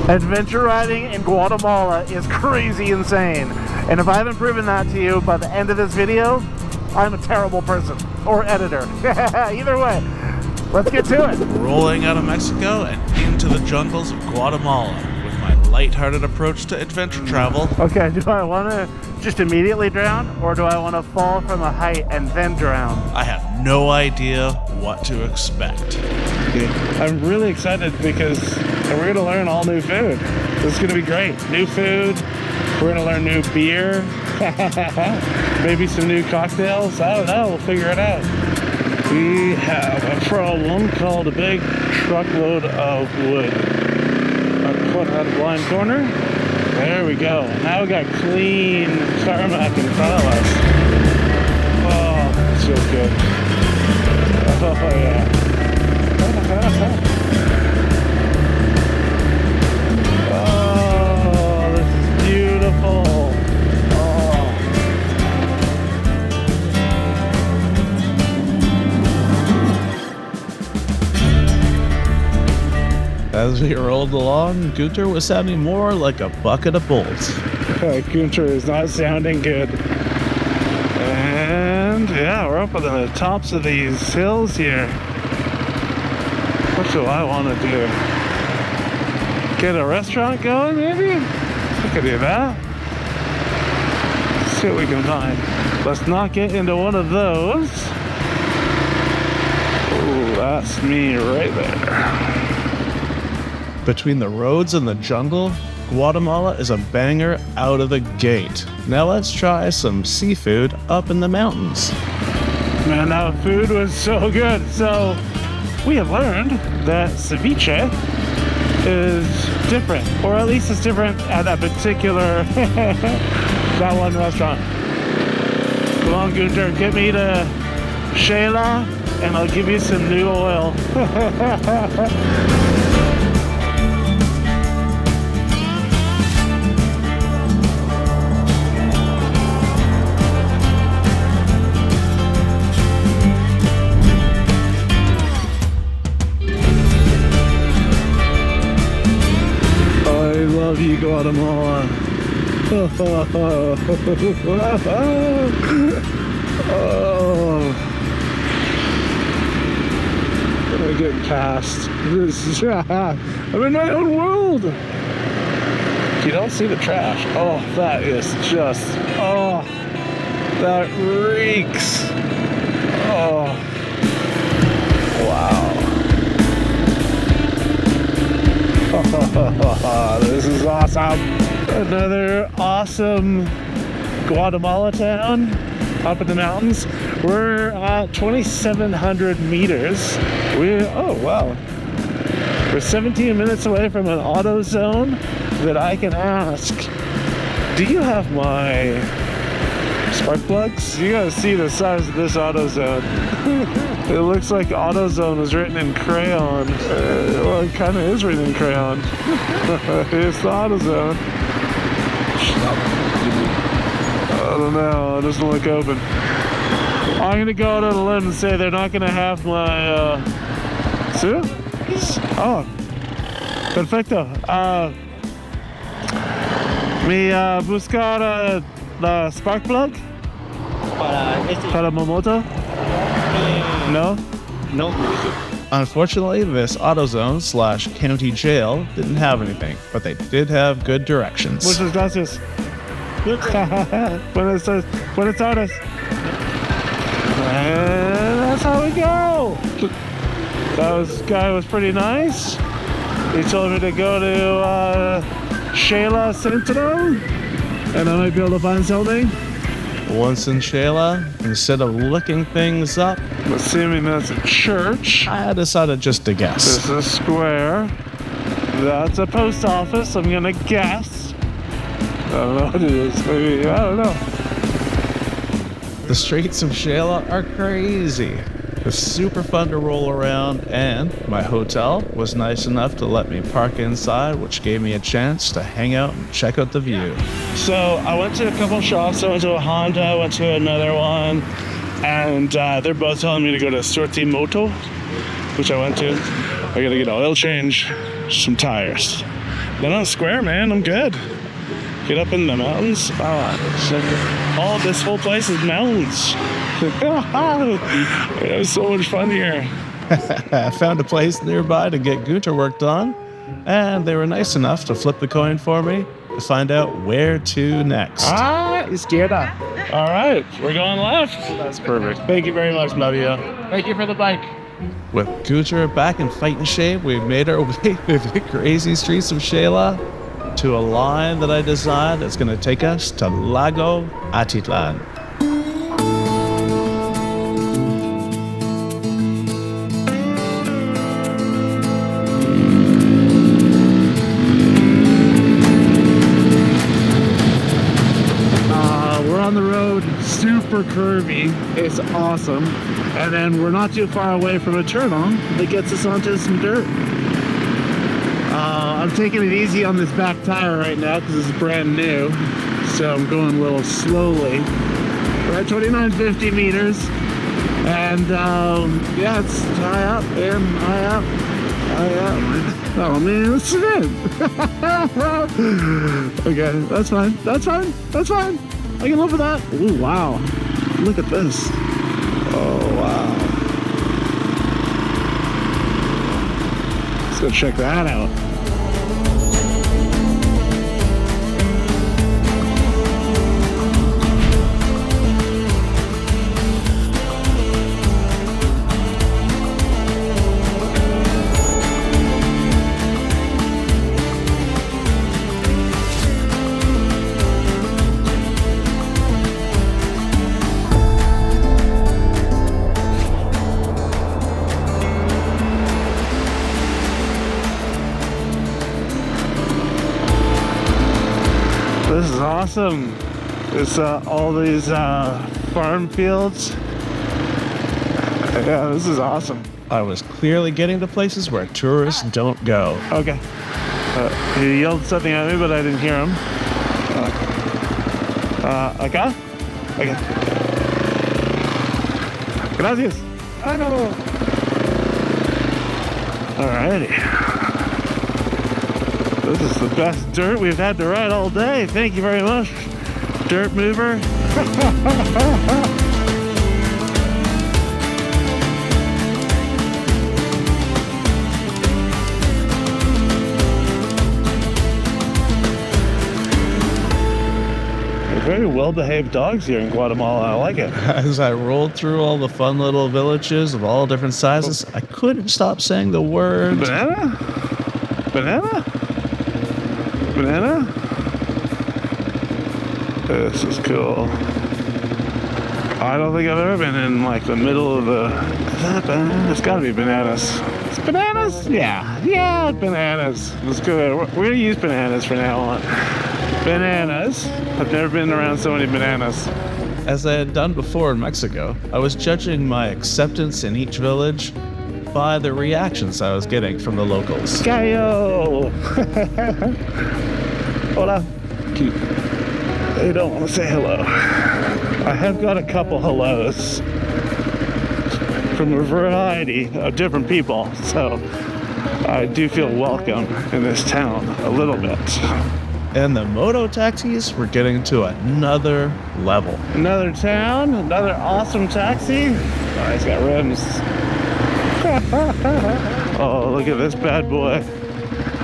Adventure riding in Guatemala is crazy insane. And if I haven't proven that to you by the end of this video, I'm a terrible person. Or editor. Either way, let's get to it. Rolling out of Mexico and into the jungles of Guatemala with my lighthearted approach to adventure travel. Okay, do I want to just immediately drown, or do I want to fall from a height and then drown? I have no idea what to expect. I'm really excited because we're going to learn all new food. This is going to be great. New food. We're going to learn new beer. Maybe some new cocktails. I don't know. We'll figure it out. We have a problem called a big truckload of wood. I'll put that blind corner. There we go. Now we got clean tarmac in front of us. Oh, that feels good. Oh, yeah. Oh, this is beautiful. Oh. As we rolled along, Gunter was sounding more like a bucket of bolts. Gunter is not sounding good. And yeah, we're up on the tops of these hills here. What do I want to do? Get a restaurant going, maybe? I could do that. Let's see what we can find. Let's not get into one of those. Oh, that's me right there. Between the roads and the jungle, Guatemala is a banger out of the gate. Now let's try some seafood up in the mountains. Man, that food was so good. So we have learned that ceviche is different, or at least it's different at that particular that one restaurant. Come on, Gunter, get me to Xela and I'll give you some new oil. Love you, Guatemala. Oh. I'm getting past this. I'm in my own world. You don't see the trash. Oh, that is just, oh, that reeks. Oh, wow. This is awesome. Another awesome Guatemala town up in the mountains. We're at 2,700 meters. Oh wow. We're 17 minutes away from an auto zone that I can ask, do you have my spark plugs? You gotta see the size of this auto zone. It looks like AutoZone was written in crayon. Well, it kind of is written in crayon. It's the AutoZone. I don't know. It doesn't look open. I'm going to go out on a limb and say they're not going to have my... See? Oh. Perfecto. ¿Me buscar la spark plug? Para Momoto? No? No. Unfortunately, this AutoZone / county jail didn't have anything, but they did have good directions. Muchas gracias. Buenas tardes. And that's how we go. That guy was pretty nice. He told me to go to Xela Centro, and I might be able to find something. Once in Xela, instead of looking things up, I'm assuming that's a church. I decided just to guess. This is a square. That's a post office, I'm gonna guess. I don't know what it is, maybe, I don't know. The streets of Xela are crazy. It's super fun to roll around, and my hotel was nice enough to let me park inside, which gave me a chance to hang out and check out the view. So I went to a couple shops. I went to a Honda, I went to another one, and they're both telling me to go to Solomoto, which I went to. I gotta get an oil change, some tires. They're not square, man. I'm good. Get up in the mountains. Oh, this whole place is mountains. It was so much fun here. I found a place nearby to get Gunter worked on, and they were nice enough to flip the coin for me to find out where to next. Izquierda. All right, we're going left. That's perfect. Thank you very much, Flavio. Thank you for the bike. With Gunter back in fighting shape, we've made our way through the crazy streets of Xela to a line that I designed that's going to take us to Lago Atitlan. We're on the road, super curvy. It's awesome. And then we're not too far away from a turn-on that gets us onto some dirt. I'm taking it easy on this back tire right now because it's brand new. So I'm going a little slowly. We're at 2950 meters. And yeah, it's high up, man. High up. High up. Oh man, this is it. Okay, that's fine. That's fine. That's fine. I can live with that. Ooh, wow. Look at this. Oh, wow. Let's go check that out. This is awesome. It's all these farm fields. Yeah, this is awesome. I was clearly getting to places where tourists don't go. Okay. He yelled something at me, but I didn't hear him. Acá? Okay. Gracias. Alrighty. This is the best dirt we've had to ride all day. Thank you very much, dirt mover. Very well-behaved dogs here in Guatemala. I like it. As I rolled through all the fun little villages of all different sizes, I couldn't stop saying the word banana. Banana. Banana? This is cool. I don't think I've ever been in like the middle of the... Is that bananas? It's gotta be bananas. It's bananas? Yeah, bananas. Let's go. We're gonna use bananas from now on. Bananas. I've never been around so many bananas. As I had done before in Mexico, I was judging my acceptance in each village by the reactions I was getting from the locals. Gallo! Hola. Cute. They don't want to say hello. I have got a couple hellos from a variety of different people, so I do feel welcome in this town a little bit. And the moto taxis were getting to another level. Another town, another awesome taxi. Oh, he's got rims. Oh, look at this bad boy.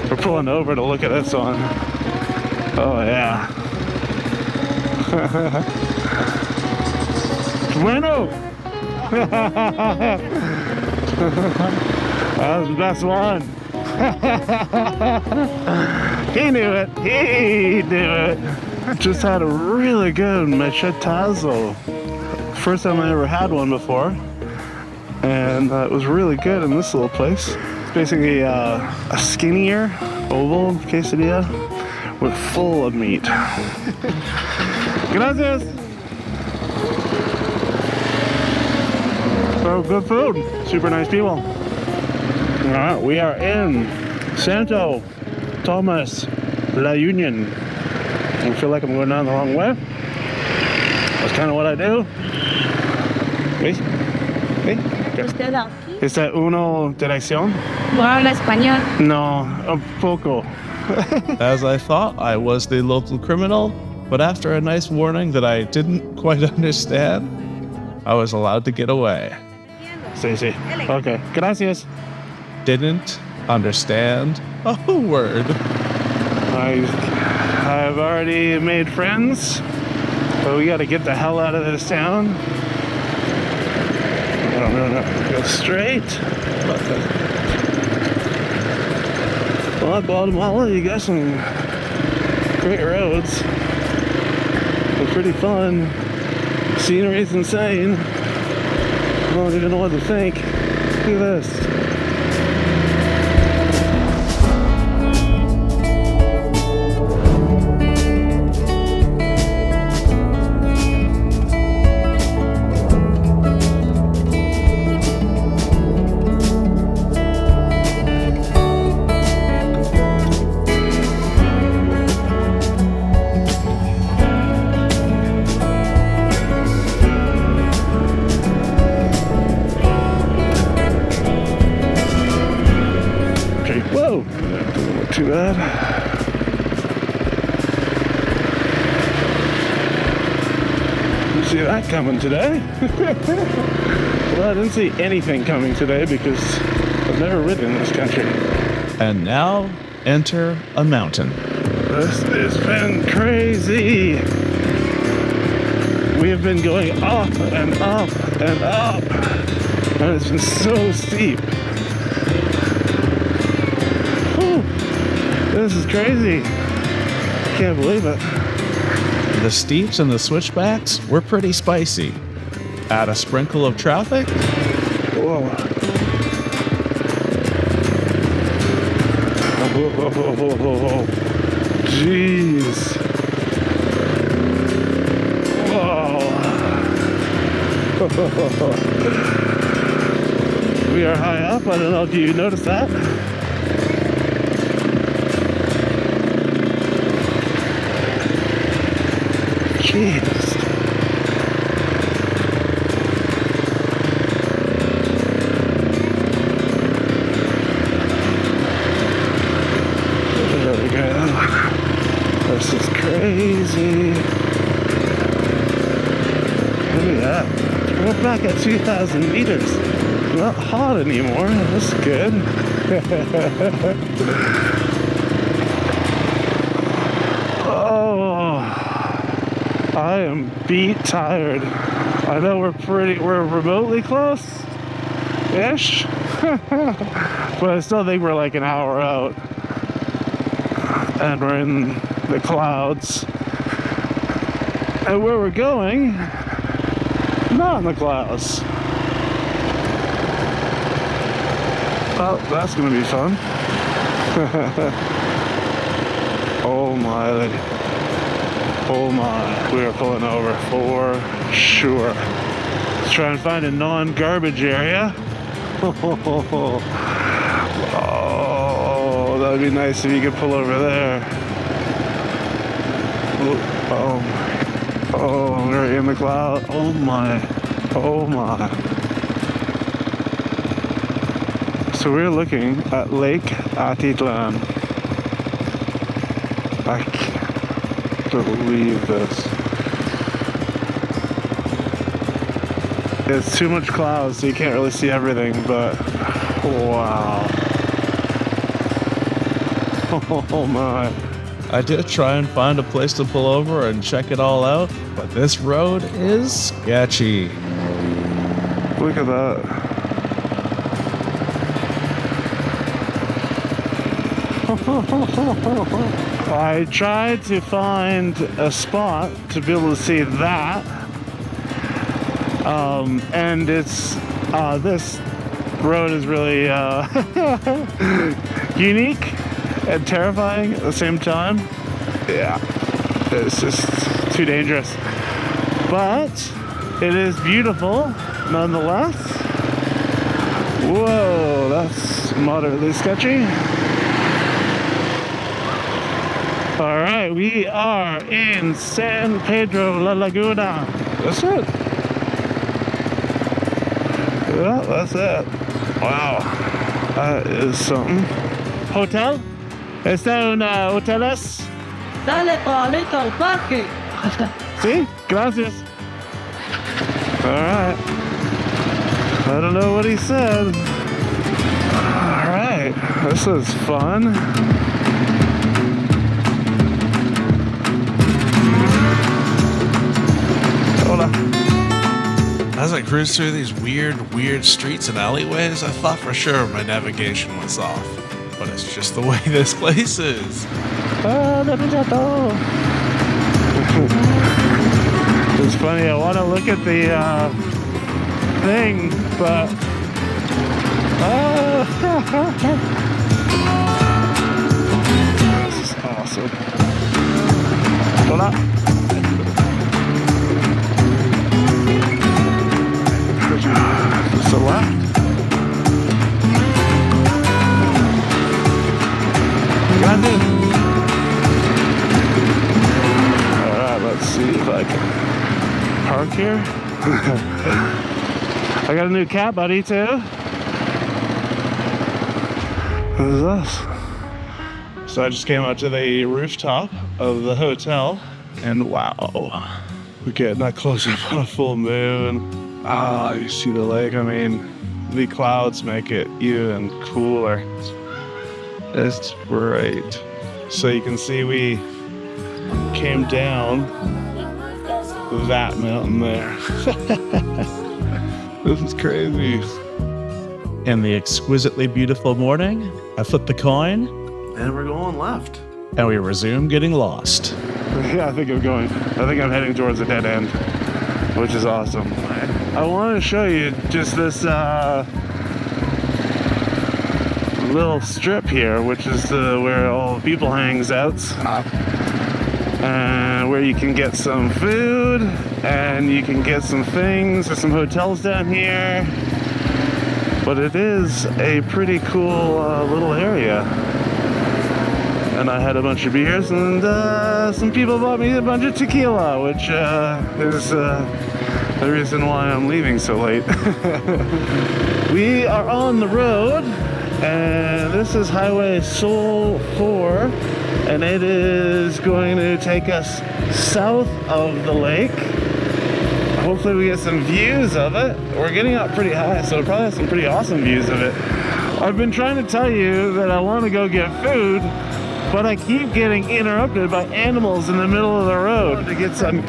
We're pulling over to look at this one. Oh, yeah. Bueno! That was the best one. He knew it. He knew it. Just had a really good machetazo. First time I ever had one before. And it was really good in this little place. It's basically a skinnier oval quesadilla with full of meat. Gracias. So good food. Super nice people. All right, we are in Santo Tomas La Union. I feel like I'm going down the wrong way. That's kind of what I do. ¿Ves? ¿Usted aquí? ¿Está uno dirección? ¿No habla español? No, un poco. as I thought I was the local criminal, but after a nice warning that I didn't quite understand, I was allowed to get away. Sí. Okay, gracias. Didn't understand a word. I've already made friends, but we gotta get the hell out of this town. No. Go straight. Well, Guatemala, you got some great roads. They're pretty fun. Scenery's insane. I don't even know what to think. Look at this. Too bad. Didn't see that coming today. Well, I didn't see anything coming today because I've never ridden in this country. And now, enter a mountain. This has been crazy. We have been going up and up and up, and it's been so steep. This is crazy. Can't believe it. The steeps and the switchbacks were pretty spicy. Add a sprinkle of traffic. Whoa. Whoa. Jeez. Whoa. We are high up. I don't know if you noticed that. Jeez. There we go. This is crazy. Look at that. We're back at 2,000 meters. Not hot anymore. That's good. I am beat tired. I know we're remotely close-ish, but I still think we're like an hour out. And we're in the clouds. And where we're going, not in the clouds. Oh, that's gonna be fun. Oh my. Oh my, we are pulling over for sure. Let's try and find a non-garbage area. Oh, that'd be nice if you could pull over there. Oh, we're in the cloud. Oh my. So we're looking at Lake Atitlan. I can't believe this. It's too much clouds, so you can't really see everything, but wow. Oh my. I did try and find a place to pull over and check it all out, but this road is sketchy. Look at that. I tried to find a spot to be able to see that. And it's this road is really unique and terrifying at the same time. Yeah, it's just too dangerous, but it is beautiful nonetheless. Whoa, that's moderately sketchy. All right, we are in San Pedro La Laguna. That's it. Yeah, that's it. Wow, that is something. Hotel hoteles? Dale palito al parque. Sí, gracias. Alright. I don't know what he said. Alright, this was fun. Hola. As I cruised through these weird streets and alleyways, I thought for sure my navigation was off. But it's just the way this place is. It's funny, I want to look at the thing, but this is awesome. Hola. So left. Gracias. Alright, let's see if I can park here. I got a new cat buddy too. What is this? So I just came out to the rooftop of the hotel, and wow, we're getting that close up on a full moon. Ah, you see the lake. I mean, the clouds make it even cooler. It's great. So you can see we came down that mountain there. This is crazy. In the exquisitely beautiful morning, I flipped the coin, And we're going left. and we resumed getting lost. Yeah, I think I'm heading towards a dead end, which is awesome. I want to show you just this little strip here, which is where all the people hangs out. Where you can get some food, and you can get some things. There's some hotels down here. But it is a pretty cool little area. And I had a bunch of beers, and some people bought me a bunch of tequila, which is the reason why I'm leaving so late. We are on the road, and this is Highway Sol 4, and it is going to take us south of the lake. Hopefully we get some views of it. We're getting up pretty high, so we'll probably have some pretty awesome views of it. I've been trying to tell you that I want to go get food, but I keep getting interrupted by animals in the middle of the road to get some.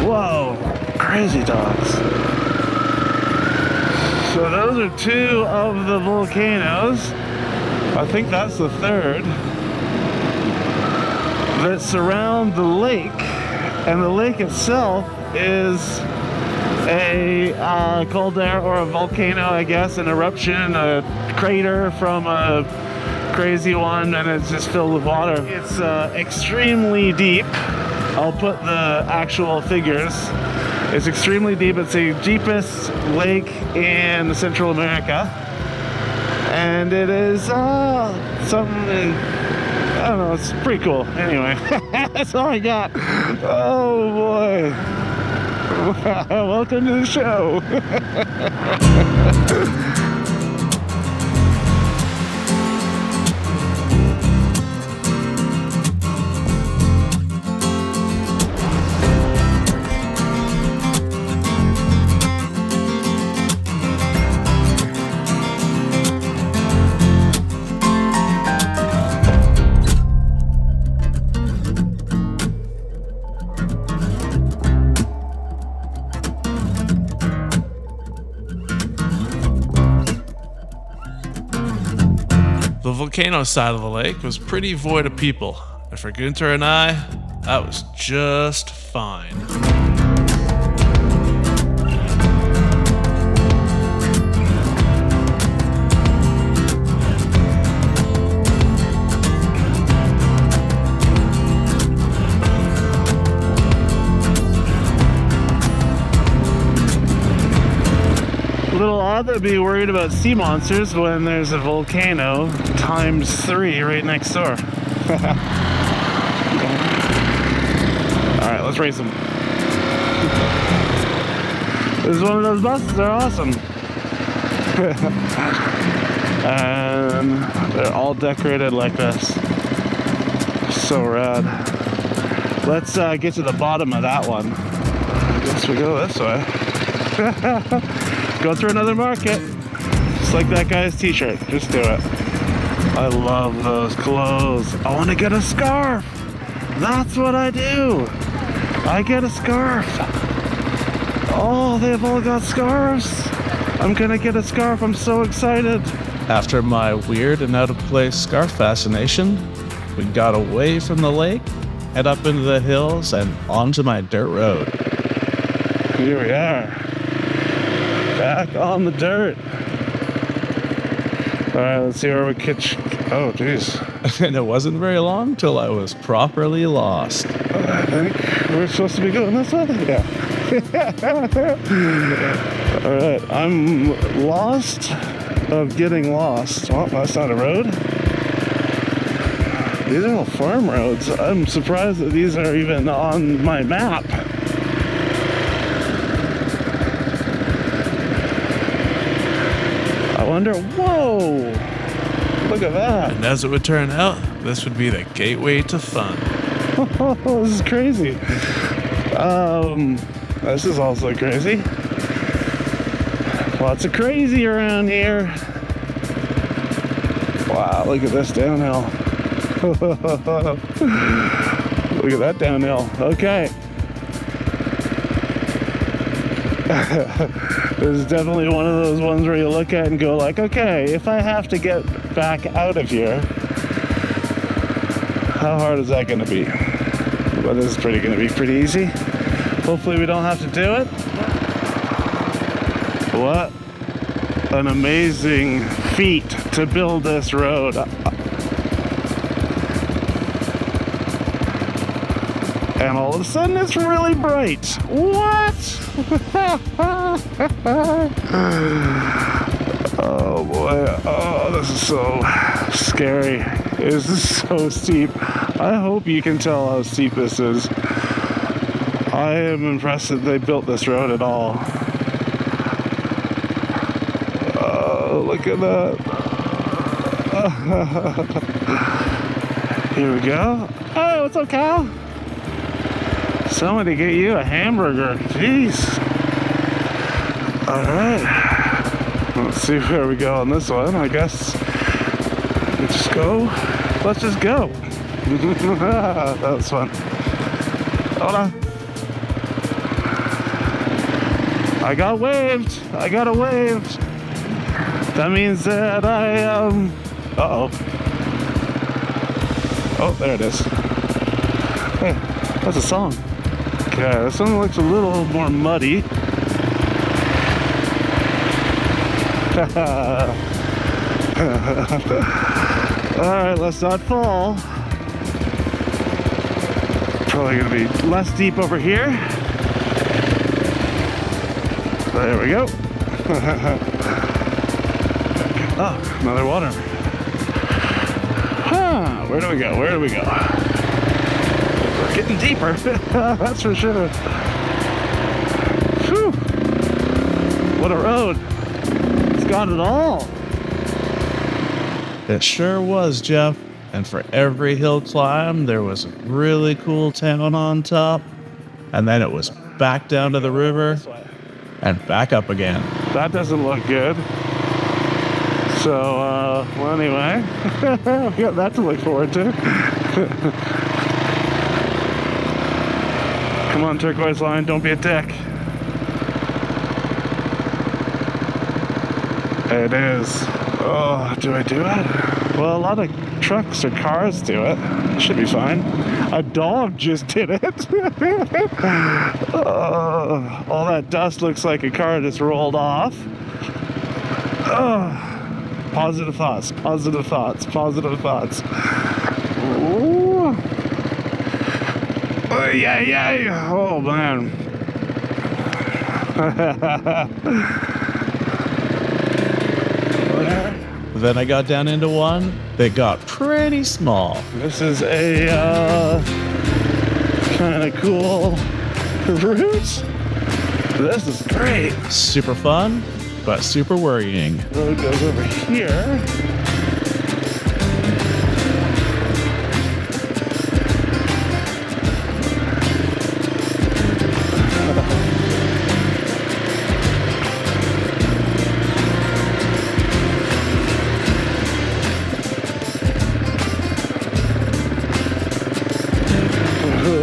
Whoa, crazy dogs. So those are two of the volcanoes. I think that's the third that surround the lake, and the lake itself is a caldera, or a volcano, I guess, an eruption, a crater from a crazy one, and it's just filled with water. It's extremely deep. I'll put the actual figures. It's extremely deep. It's the deepest lake in Central America, and it is something, I don't know, it's pretty cool. Anyway, that's all I got. Oh boy. Welcome to the show. The volcano side of the lake was pretty void of people, and for Gunther and I, that was just fine. Little odd to be worried about sea monsters when there's a volcano ×3 right next door. Alright, let's race them. This is one of those buses, they're awesome. And they're all decorated like this. So rad. Let's get to the bottom of that one. I guess we go this way. Go through another market. Just like that guy's t-shirt. Just do it. I love those clothes. I want to get a scarf. That's what I do. I get a scarf. Oh, they've all got scarves. I'm gonna get a scarf. I'm so excited. After my weird and out of place scarf fascination, we got away from the lake, head up into the hills, and onto my dirt road. Here we are. Back on the dirt. All right, let's see where we catch. Oh, geez. And it wasn't very long till I was properly lost. I think we're supposed to be going this way? Yeah. All right, I'm lost of getting lost. Oh, that's not a road. These are all farm roads. I'm surprised that these are even on my map. I wonder, whoa, look at that. And as it would turn out, this would be the gateway to fun. This is crazy. This is also crazy. Lots of crazy around here. Wow, look at this downhill. Look at that downhill. Okay. This is definitely one of those ones where you look at and go like, okay, if I have to get back out of here, how hard is that going to be? Well, this is going to be pretty easy. Hopefully we don't have to do it. What an amazing feat to build this road. And all of a sudden it's really bright. What? Oh boy. Oh, this is so scary. This is so steep. I hope you can tell how steep this is. I am impressed that they built this road at all. Oh, look at that. Here we go. Hey, what's up, Cal? Somebody get you a hamburger. Jeez. All right. Let's see where we go on this one. I guess we just go. Let's just go. That was fun. Hold on. I got waved. I got a waved. That means that I, uh-oh. Oh, there it is. Hey, that's a song. Okay, this one looks a little more muddy. Alright, let's not fall. Probably gonna be less deep over here. There we go. Oh, another water. Huh, where do we go? Where do we go? We're getting deeper, that's for sure. Whew. What a road. It's got it all. It sure was, Jeff. And for every hill climb, there was a really cool town on top. And then it was back down to the river and back up again. That doesn't look good. So, well, anyway, we got that to look forward to. Come on, turquoise line, don't be a dick. It is. Oh, do I do it? Well, a lot of trucks or cars do it. Should be fine. A dog just did it. All that dust looks like a car just rolled off. Positive thoughts, positive thoughts, positive thoughts. Ooh. Oh, yeah. Oh, man. Then I got down into one that got pretty small. This is a kind of cool route. This is great. Super fun, but super worrying. Road goes over here.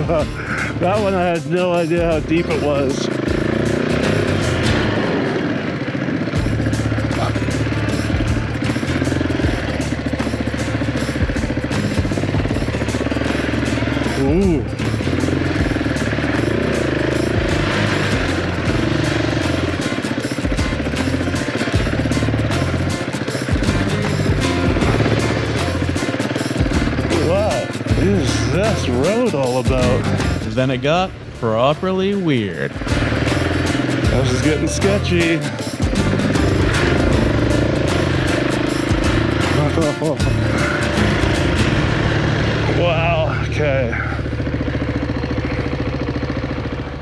That one I had no idea how deep it was. Ooh. What is this road all about? Then it got properly weird. This is getting sketchy. Wow, okay.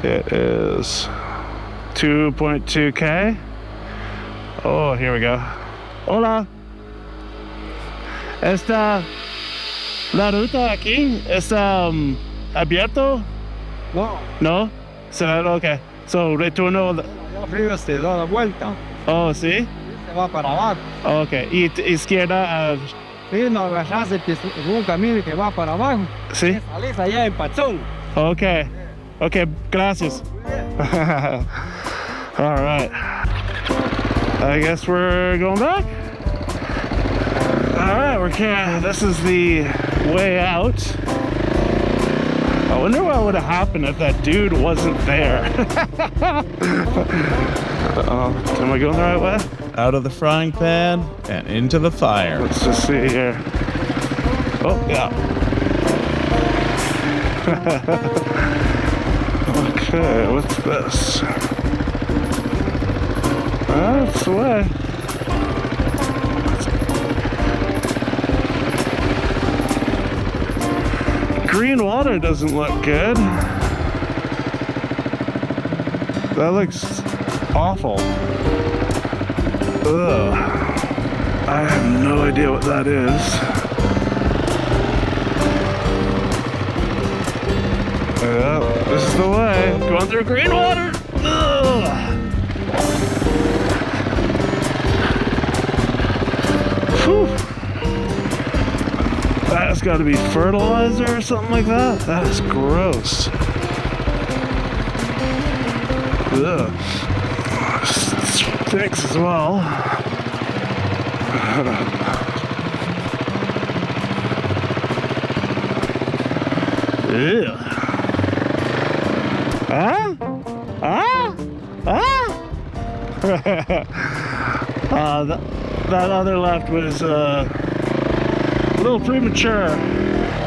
It is 2.2K. Oh, here we go. Hola. Está la ruta aquí está abierto? No, No? Okay. So retorno. arriba se da la vuelta, Oh, sí. se va para abajo. Okay. Y izquierda. Sí, no agarras un camino que va para abajo. Sí. Sales allá en Patzun. Okay. Okay. Gracias. All right. I guess we're going back. All right. This is the way out. I wonder what would have happened if that dude wasn't there. Am I going the right way? Out of the frying pan and into the fire. Let's just see here. Oh, yeah. Okay, what's this? That's the way. Green water doesn't look good. That looks awful. Ugh. I have no idea what that is. Yeah, this is the way. Going through green water. Ugh. Whew. That's got to be fertilizer or something like that. That is gross. Ugh. Stinks as well. Ew. Ah? Ah? Ah? That other left was a little premature,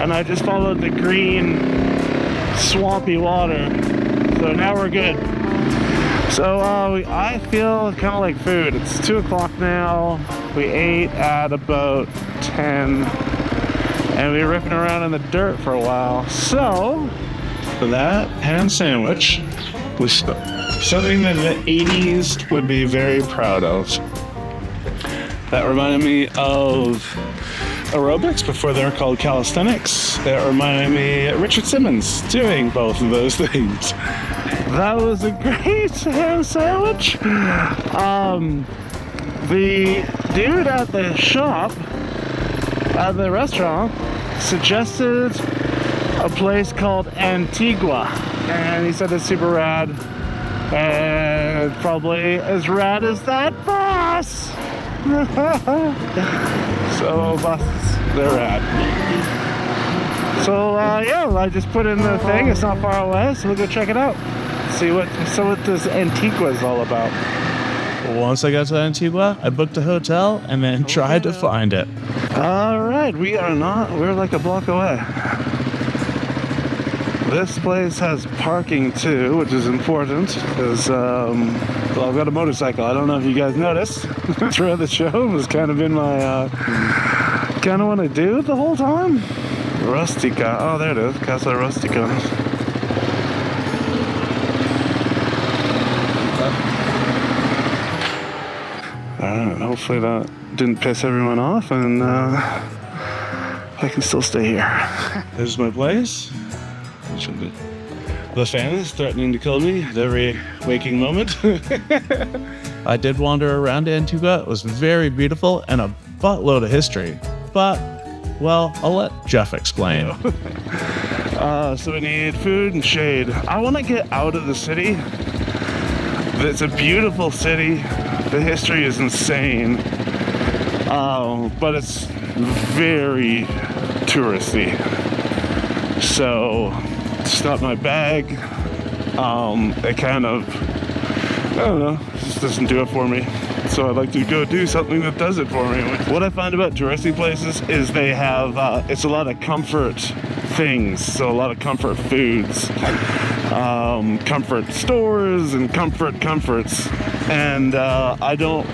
and I just followed the green, swampy water. So now we're good. So I feel kind of like food. It's 2 o'clock now. We ate at about 10, and we were ripping around in the dirt for a while. So that ham sandwich was something that the 80s would be very proud of. That reminded me of aerobics before they were called calisthenics. That reminded me of Richard Simmons doing both of those things. That was a great ham sandwich. The dude at the shop, at the restaurant, suggested a place called Antigua, and he said it's super rad, and probably as rad as that bus. So buses, they're rad. So yeah, I just put in the thing. It's not far away, so we'll go check it out. See what this Antigua is all about. Once I got to Antigua, I booked a hotel and then tried to find it. All right, we're like a block away. This place has parking too, which is important because well, I've got a motorcycle. I don't know if you guys noticed throughout the show. It was kind of been my kind of what I do the whole time. Rustica. Oh, there it is. Casa Rustica. Alright, hopefully that didn't piss everyone off, and I can still stay here. This is my place. The fan is threatening to kill me at every waking moment. I did wander around Antigua. It was very beautiful and a buttload of history. But Well, I'll let Jeff explain. So we need food and shade. I want to get out of the city. It's a beautiful city. The history is insane. But it's very touristy. So it's not my bag. It kind of, I don't know, just doesn't do it for me. So I'd like to go do something that does it for me. What I find about touristy places is they have, it's a lot of comfort things. So a lot of comfort foods, comfort stores and comforts. And I don't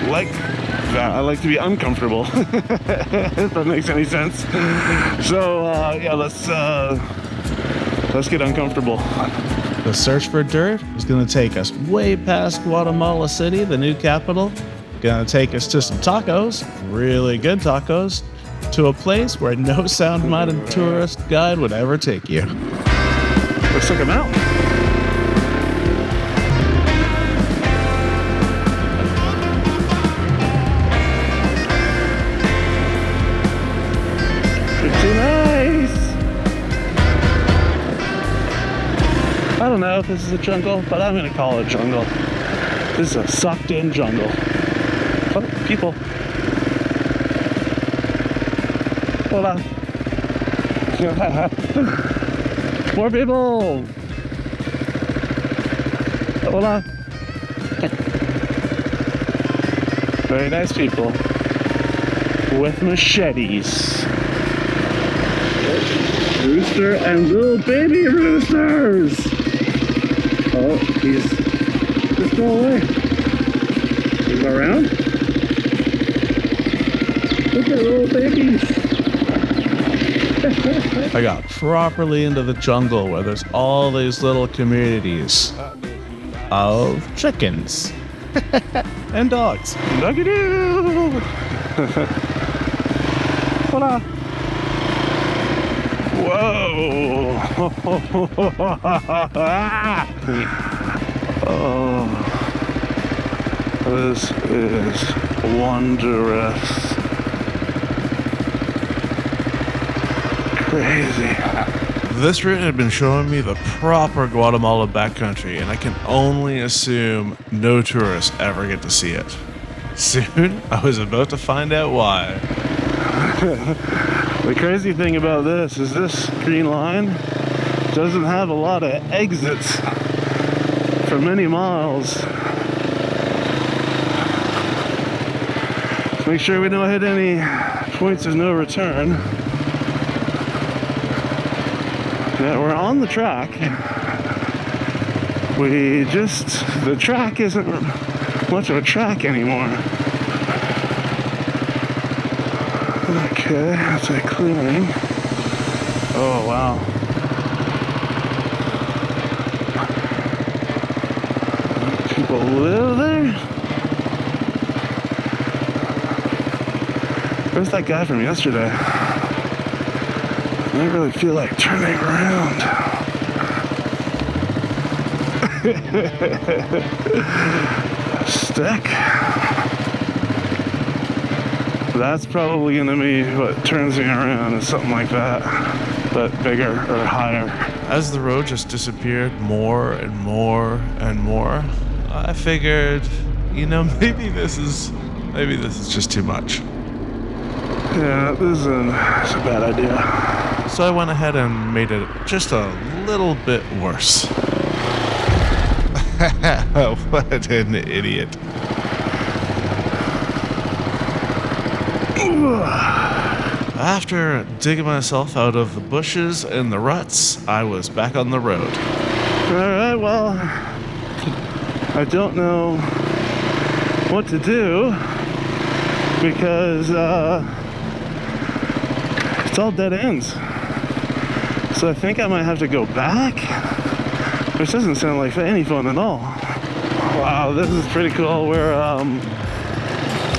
like that. I like to be uncomfortable, if that makes any sense. So yeah, let's get uncomfortable. The search for dirt is going to take us way past Guatemala City, the new capital. Going to take us to some tacos, really good tacos, to a place where no sound-minded tourist guide would ever take you. Looks like a mountain. Pretty nice. I don't know if this is a jungle, but I'm gonna call it a jungle. This is a sucked-in jungle. Oh, people. Hola. More people. Hola. Very nice people with machetes. Rooster and little baby roosters. Oh, just go away. He's around. Look at little babies. I got properly into the jungle where there's all these little communities of chickens and dogs. Look-a-doo. Hola. Whoa! Oh, this is wondrous. Crazy. This route had been showing me the proper Guatemala backcountry, and I can only assume no tourists ever get to see it. Soon, I was about to find out why. The crazy thing about this is this green line doesn't have a lot of exits for many miles. Let's make sure we don't hit any points of no return. Yeah, we're on the track. The track isn't much of a track anymore. Okay, that's a clearing. Oh, wow. People live there? Where's that guy from yesterday? I don't really feel like turning around. Stick. That's probably gonna be what turns me around, is something like that, but bigger or higher. As the road just disappeared more and more and more, I figured, maybe this is just too much. Yeah, this is a bad idea. So I went ahead and made it just a little bit worse. What an idiot. After digging myself out of the bushes and the ruts, I was back on the road. Alright, well, I don't know what to do because it's all dead ends. So I think I might have to go back, which doesn't sound like any fun at all. Wow, this is pretty cool. We're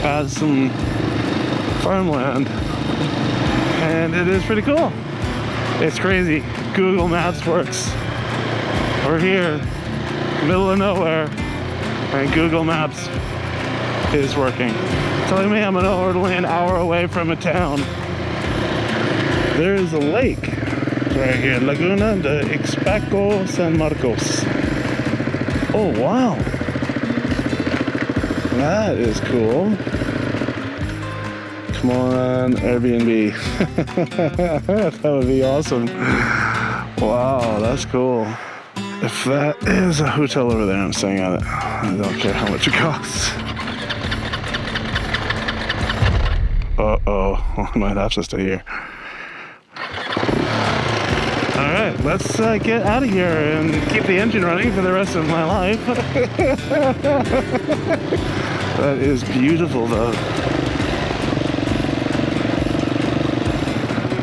at some farmland, and it is pretty cool. It's crazy. Google Maps works. We're here, middle of nowhere, and Google Maps is working. Telling me I'm only an hour away from a town. There's a lake right here, Laguna de Ixpaco San Marcos. Oh wow, that is cool. Come on, Airbnb. That would be awesome. Wow, that's cool. If that is a hotel over there, I'm staying at it. I don't care how much it costs. Uh-oh, I might have to stay here. Alright, let's get out of here and keep the engine running for the rest of my life. That is beautiful though.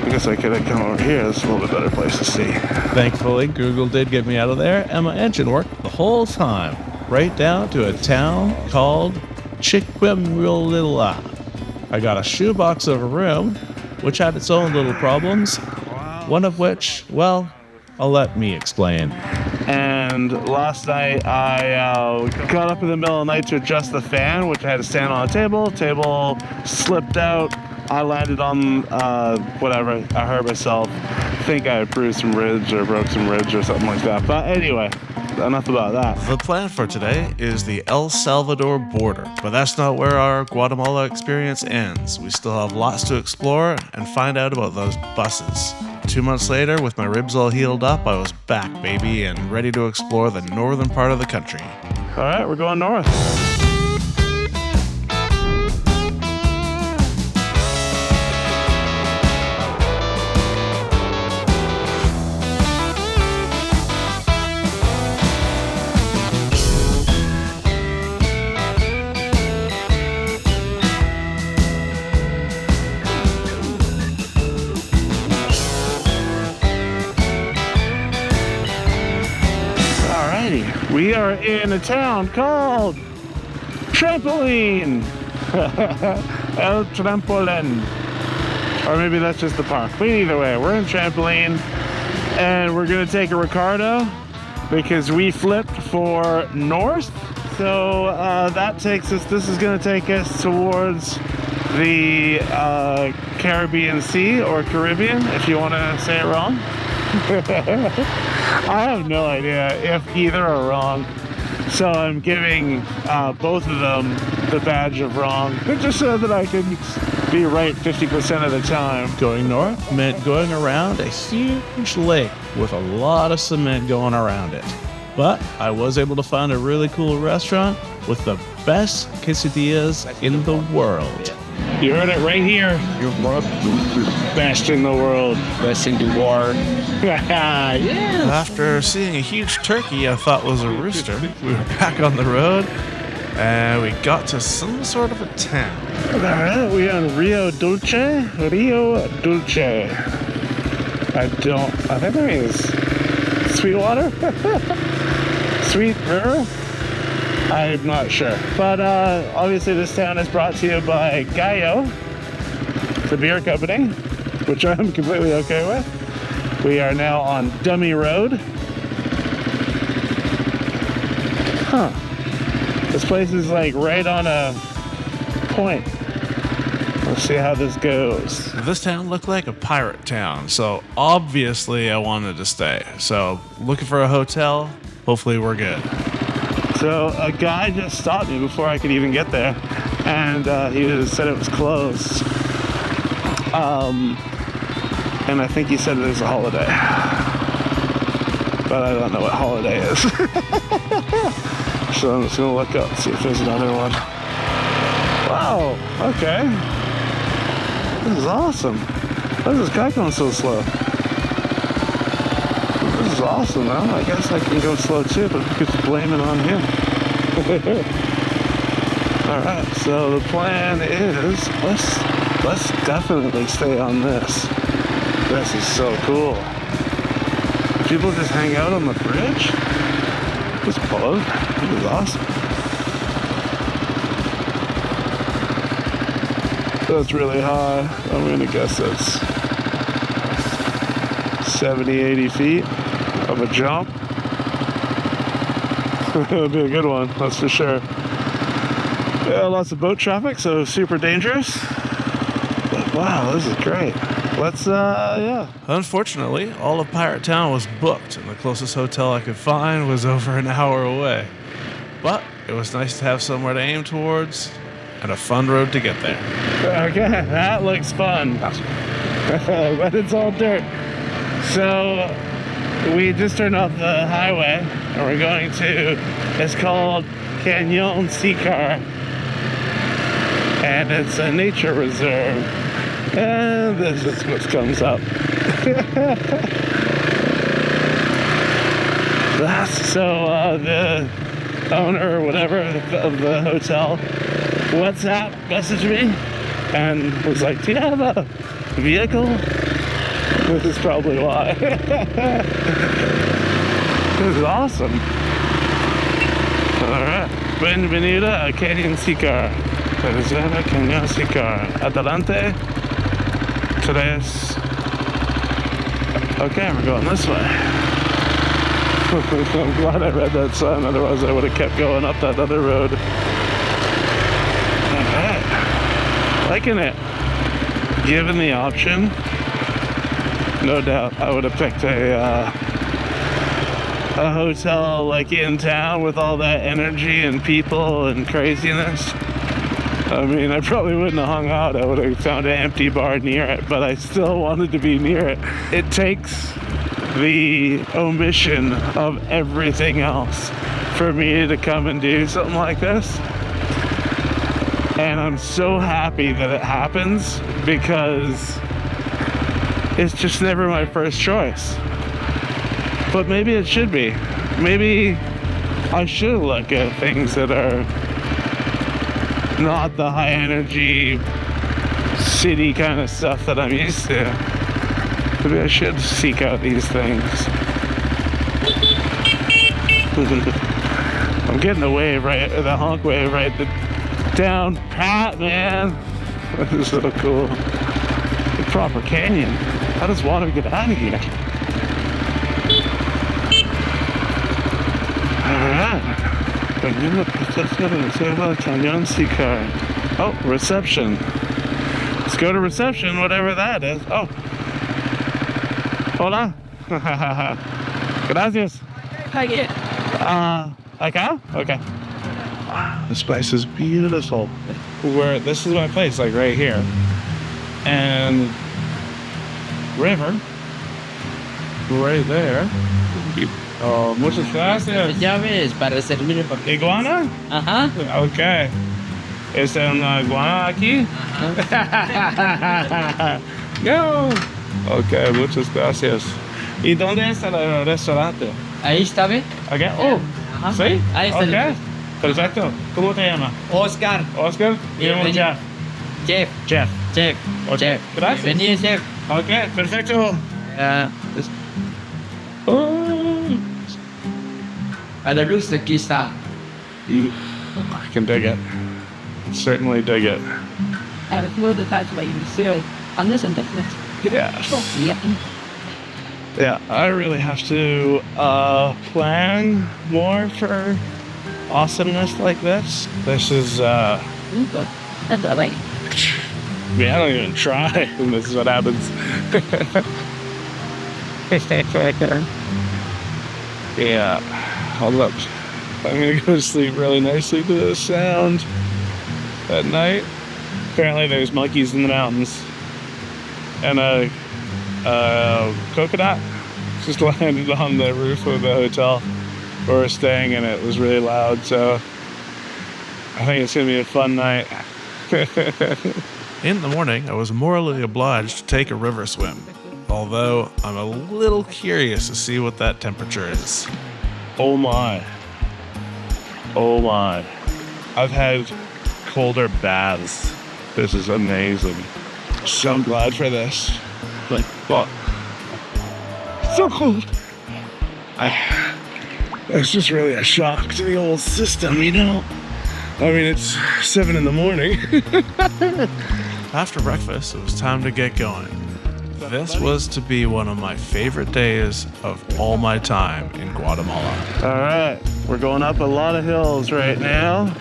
I guess I could have come over here. It's a little bit better place to see. Thankfully, Google did get me out of there, and my engine worked the whole time, right down to a town called Cuchumatanes. I got a shoebox of a room, which had its own little problems, one of which, well, I'll let me explain. And last night I got up in the middle of the night to adjust the fan, which I had to stand on a table. Table slipped out. I landed on whatever. I hurt myself. I think I bruised some ribs or broke some ribs or something like that. But anyway, enough about that. The plan for today is the El Salvador border, but that's not where our Guatemala experience ends. We still have lots to explore and find out about those buses. 2 months later, with my ribs all healed up, I was back, baby, and ready to explore the northern part of the country. All right, we're going north. We are in a town called Trampoline. El Trampoline. Or maybe that's just the park. But either way, we're in Trampoline and we're gonna take a Ricardo because we flipped for north. So that takes us, this is gonna take us towards the Caribbean Sea or Caribbean, if you wanna say it wrong. I have no idea if either are wrong, so I'm giving both of them the badge of wrong, just so that I can be right 50% of the time. Going north meant going around a huge lake with a lot of cement going around it. But I was able to find a really cool restaurant with the best quesadillas in the world. You heard it right here. You're Best in the world. best in the world. Yes. After seeing a huge turkey I thought was a rooster, we were back on the road and we got to some sort of a town. Alright, we are in Rio Dulce. Rio Dulce. I think that means Sweetwater? Sweet River? I'm not sure. But obviously this town is brought to you by Gallo, the beer company, which I'm completely okay with. We are now on Dummy Road. Huh. This place is like right on a point. Let's see how this goes. This town looked like a pirate town, so obviously I wanted to stay. So looking for a hotel, hopefully we're good. So a guy just stopped me before I could even get there, and he said it was closed. And I think he said it was a holiday, but I don't know what holiday is. So I'm just gonna look up, see if there's another one. Wow, okay. This is awesome. Why is this guy going so slow? This is awesome, man. I guess I can go slow too, but we could blame it on him. Alright, so the plan is let's definitely stay on this. This is so cool. People just hang out on the bridge? Just pull over. This is awesome. That's really high. I'm gonna guess that's 70, 80 feet of a jump. It'll be a good one, that's for sure. Yeah, lots of boat traffic, so super dangerous. But wow, this is great. let's, yeah. Unfortunately, all of Pirate Town was booked, and the closest hotel I could find was over an hour away. But it was nice to have somewhere to aim towards and a fun road to get there. Okay, that looks fun. But it's all dirt. So we just turned off the highway and we're going to, it's called Cañón Seacacar. And it's a nature reserve. And this is what comes up. So the owner or whatever of the hotel WhatsApp messaged me and was like, do you have a vehicle? This is probably why. This is awesome. Alright. Bienvenido a Canyon Seacacar. Reserva Canyon Seacacar. Adelante. Tres. Okay, we're going this way. I'm glad I read that sign, otherwise I would have kept going up that other road. Alright. Liking it. Given the option, no doubt I would have picked a hotel like in town with all that energy and people and craziness. I mean, I probably wouldn't have hung out. I would have found an empty bar near it, but I still wanted to be near it. It takes the omission of everything else for me to come and do something like this. And I'm so happy that it happens because it's just never my first choice. But maybe it should be. Maybe I should look at things that are not the high energy city kind of stuff that I'm used to. Maybe I should seek out these things. I'm getting the wave right, the honk wave right down pat, man. This is so cool. The proper canyon. I just want to get out of here. Alright. Cañón Seacacar. Oh, reception. Let's go to reception, whatever that is. Oh. Hola. Gracias. Acá? Okay. This place is beautiful. This is my place, like right here. And river right there. Oh, muchas gracias. Llaves para servir el papel. ¿Iguana? Ajá. Ok. ¿Es una iguana aquí? No. Ok, muchas gracias. ¿Y dónde está el restaurante? Ahí está, ¿ve? Okay. Oh, Ajá. ¿sí? Ahí está. Ok. Perfecto. ¿Cómo te llamas? Oscar. Oscar. Y yo Jeff. Chef. Jeff. Chef. Ok. Chef. Gracias. Bienvenido, chef. Ok, perfecto. A la luz de aquí está. I can dig it. Certainly dig it. A ver, ¿cómo te estás viendo? ¿Dónde se entiende? Yeah. Yeah, I really have to plan more for awesomeness like this. This is, That's all right. I mean, I don't even try, and this is what happens. Yeah, hold up. I'm gonna go to sleep really nicely to this sound at night. Apparently there's monkeys in the mountains. And a coconut just landed on the roof of the hotel where we're staying, and it was really loud, so I think it's gonna be a fun night. In the morning, I was morally obliged to take a river swim, although I'm a little curious to see what that temperature is. Oh my. Oh my. I've had colder baths. This is amazing. So glad for this. Like, but so cold. It's just really a shock to the old system, you know? I mean, it's 7 in the morning. After breakfast, it was time to get going. This was to be one of my favorite days of all my time in Guatemala. All right, we're going up a lot of hills right now.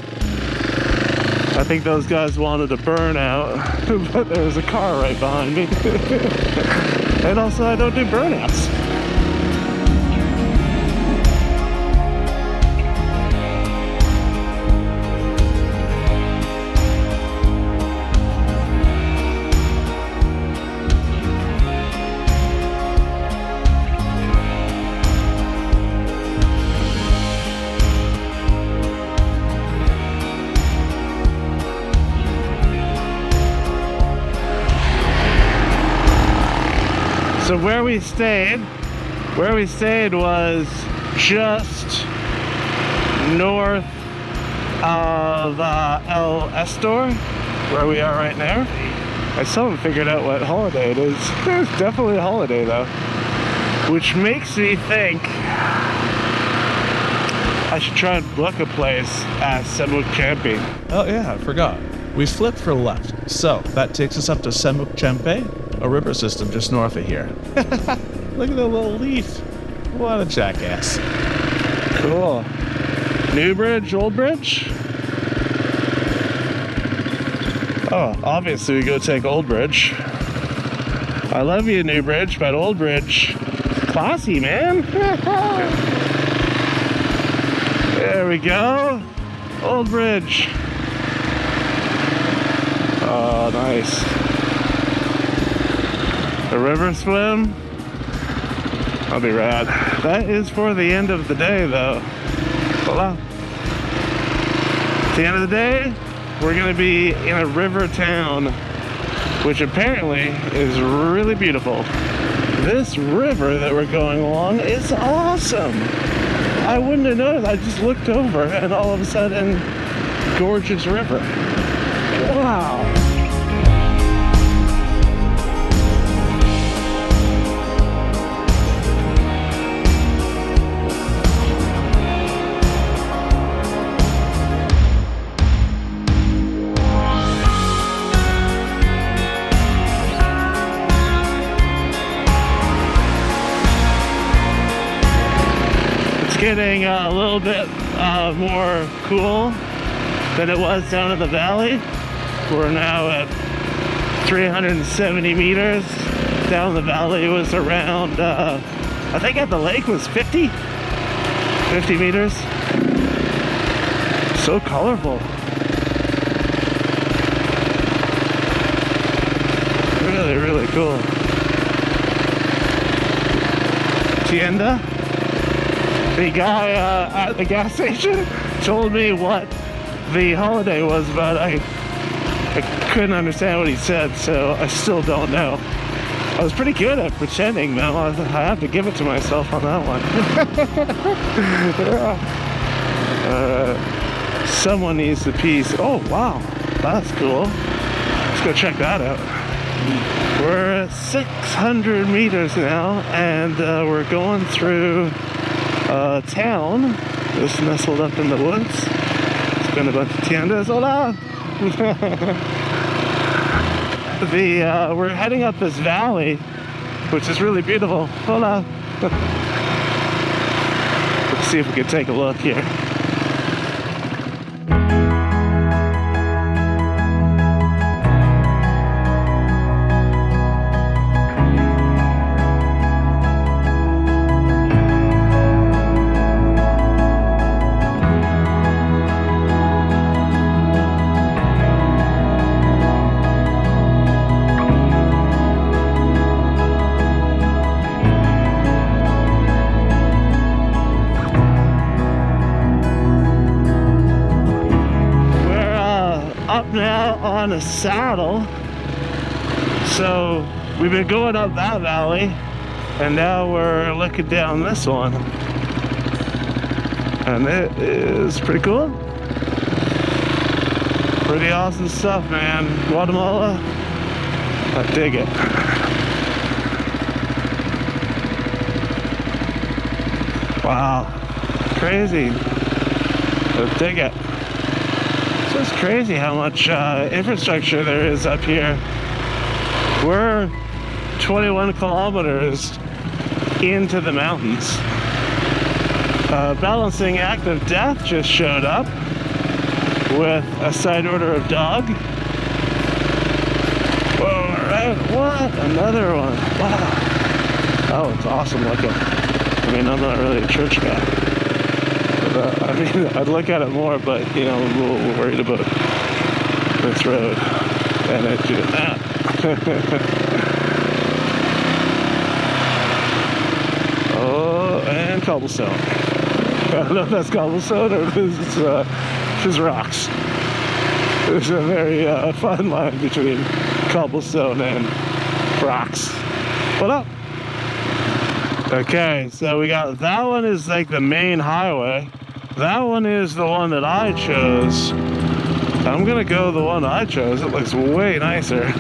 I think those guys wanted to burn out, but there was a car right behind me. And also, I don't do burnouts. So where we stayed was just north of El Estor, where we are right now. I still haven't figured out what holiday it is. It's definitely a holiday though, which makes me think I should try and book a place at Semuc Champey. Oh yeah, I forgot. We flipped for left, so that takes us up to Semuc Champey, a river system just north of here. Look at that little leaf. What a jackass. Cool. New bridge, old bridge? Oh, obviously we go take old bridge. I love you, new bridge, but old bridge, classy, man. There we go. Old bridge. Oh, nice. A river swim. That'll be rad. That is for the end of the day, though. Voila. At the end of the day, we're gonna be in a river town, which apparently is really beautiful. This river that we're going along is awesome. I wouldn't have noticed. I just looked over and all of a sudden, gorgeous river. Wow. Getting a little bit more cool than it was down in the valley. We're now at 370 meters. Down the valley was around, I think at the lake was 50 meters. So colorful. Really, really cool. Tienda. The guy at the gas station told me what the holiday was, but I couldn't understand what he said, so I still don't know. I was pretty good at pretending, though. I have to give it to myself on that one. Someone needs the piece. Oh, wow. That's cool. Let's go check that out. We're at 600 meters now, and we're going through town. Just nestled up in the woods. It's been a bunch of tiendas. Hola! We're heading up this valley, which is really beautiful. Hola! Let's see if we can take a look here. Now on a saddle, so we've been going up that valley and now we're looking down this one, and it is pretty cool. Pretty awesome stuff, man. Guatemala, I dig it. Wow, crazy. I dig it. It's crazy how much infrastructure there is up here. We're 21 kilometers into the mountains. Balancing Act of Death just showed up. with a side order of dog. Alright, what? Another one. Wow. Oh, it's awesome looking. I mean, I'm not really a church guy. But, I mean, I'd look at it more, but, you know, I'm a little worried about this road. And it doing that. Oh, and cobblestone. I don't know if that's cobblestone or if it's just rocks. There's a very fine line between cobblestone and rocks. What up? Okay, so we got that one is like the main highway. That one is the one that I chose. I'm gonna go the one I chose. It looks way nicer.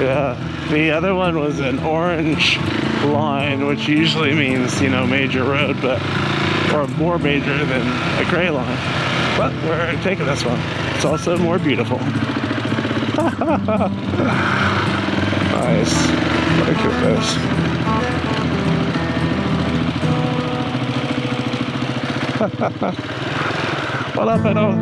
Yeah, the other one was an orange line, which usually means, you know, major road, but or more major than a gray line. But we're taking this one. It's also more beautiful. Nice. Look at this. What up, Edo?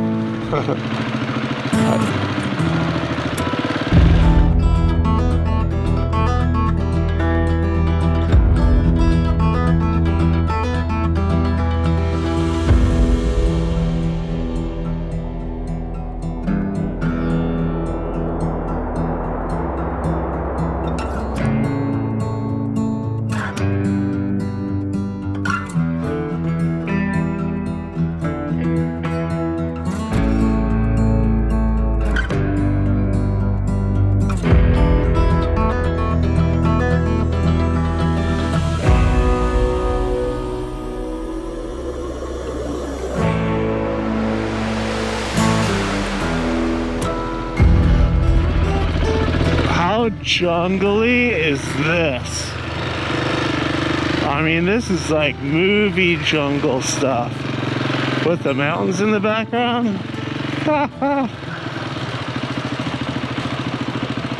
Jungly is this? I mean, this is like movie jungle stuff with the mountains in the background.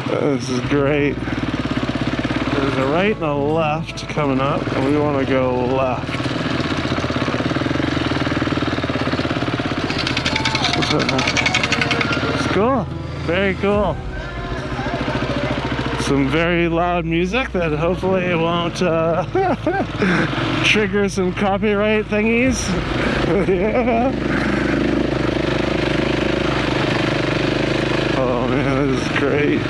This is great. There's a right and a left coming up, and we want to go left. It's cool. Very cool. Some very loud music that hopefully won't trigger some copyright thingies. Yeah. Oh man, this is great.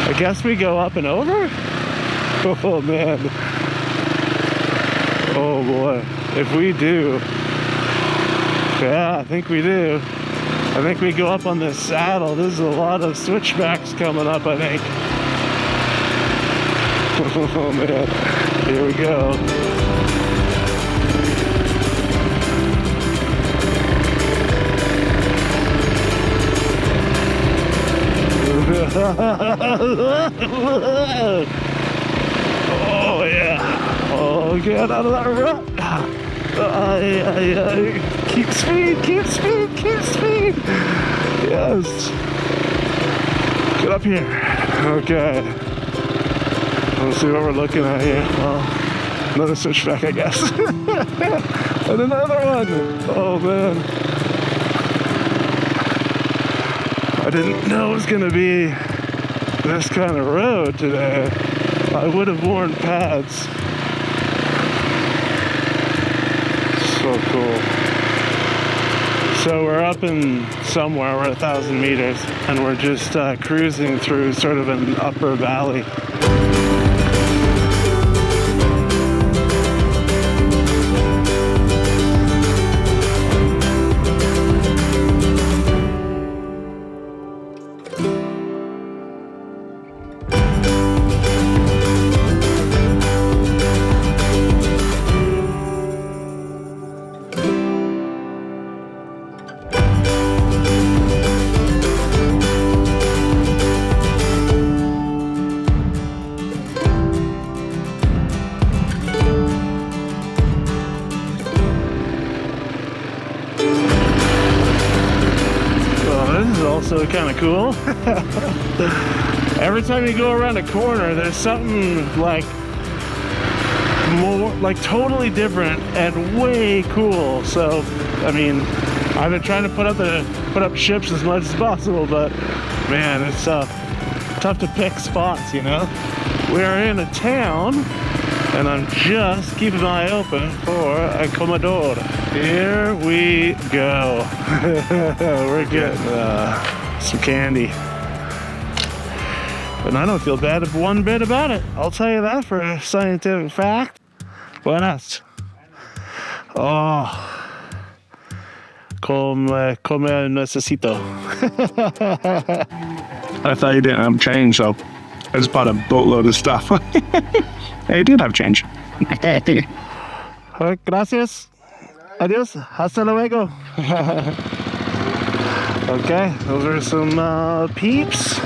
I guess we go up and over? Oh man. Oh boy. If we do. Yeah, I think we do. I think we go up on this saddle. There's a lot of switchbacks coming up, I think. Oh man, here we go. Oh yeah. Oh, get out of that rut. Keep speed, keep speed, keep speed. Yes. Get up here. Okay. Let's see what we're looking at here. Well, another switchback, I guess. And another one. Oh man. I didn't know it was gonna be this kind of road today. I would have worn pads. So cool. So we're up in somewhere, we're 1,000 meters, and we're just cruising through sort of an upper valley. So kind of cool. Every time you go around a corner, there's something like more, like totally different and way cool. So, I mean, I've been trying to put up ships as much as possible, but man, it's tough to pick spots, you know? We're in a town, and I'm just keeping my eye open for a comedor. Here we go. We're getting some candy. And I don't feel bad one bit about it. I'll tell you that for a scientific fact. Buenas. Oh. Come necesito. I thought you didn't have change, so I just bought a boatload of stuff. Hey, you did have change. Gracias. Adios. Hasta luego. Okay, those are some peeps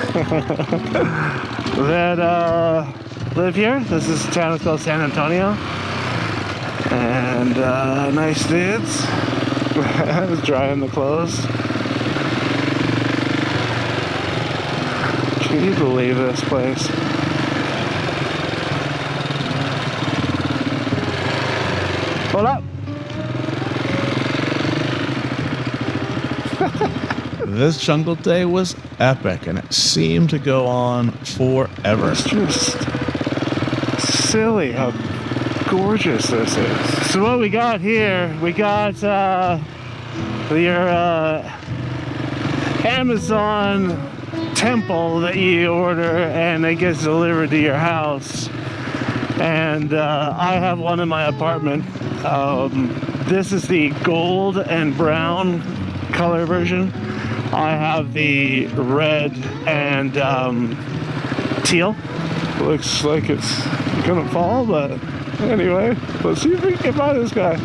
that live here. This is a town called San Antonio. And nice dudes. I was drying the clothes. Can you believe this place? Hola. This jungle day was epic, and it seemed to go on forever. It's just silly how gorgeous this is. So what we got here, we got your Amazon temple that you order and it gets delivered to your house. And I have one in my apartment. This is the gold and brown color version. I have the red and teal. Looks like it's gonna fall, but anyway, let's see if we can find this guy.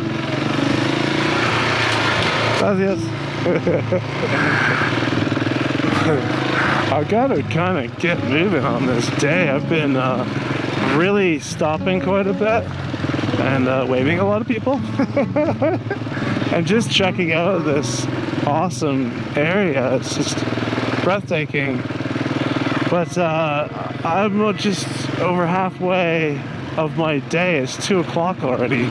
Gracias. I gotta kind of get moving on this day. I've been really stopping quite a bit and waving a lot of people and just checking out this awesome area. It's just breathtaking. But I'm just over halfway of my day. It's 2 o'clock already,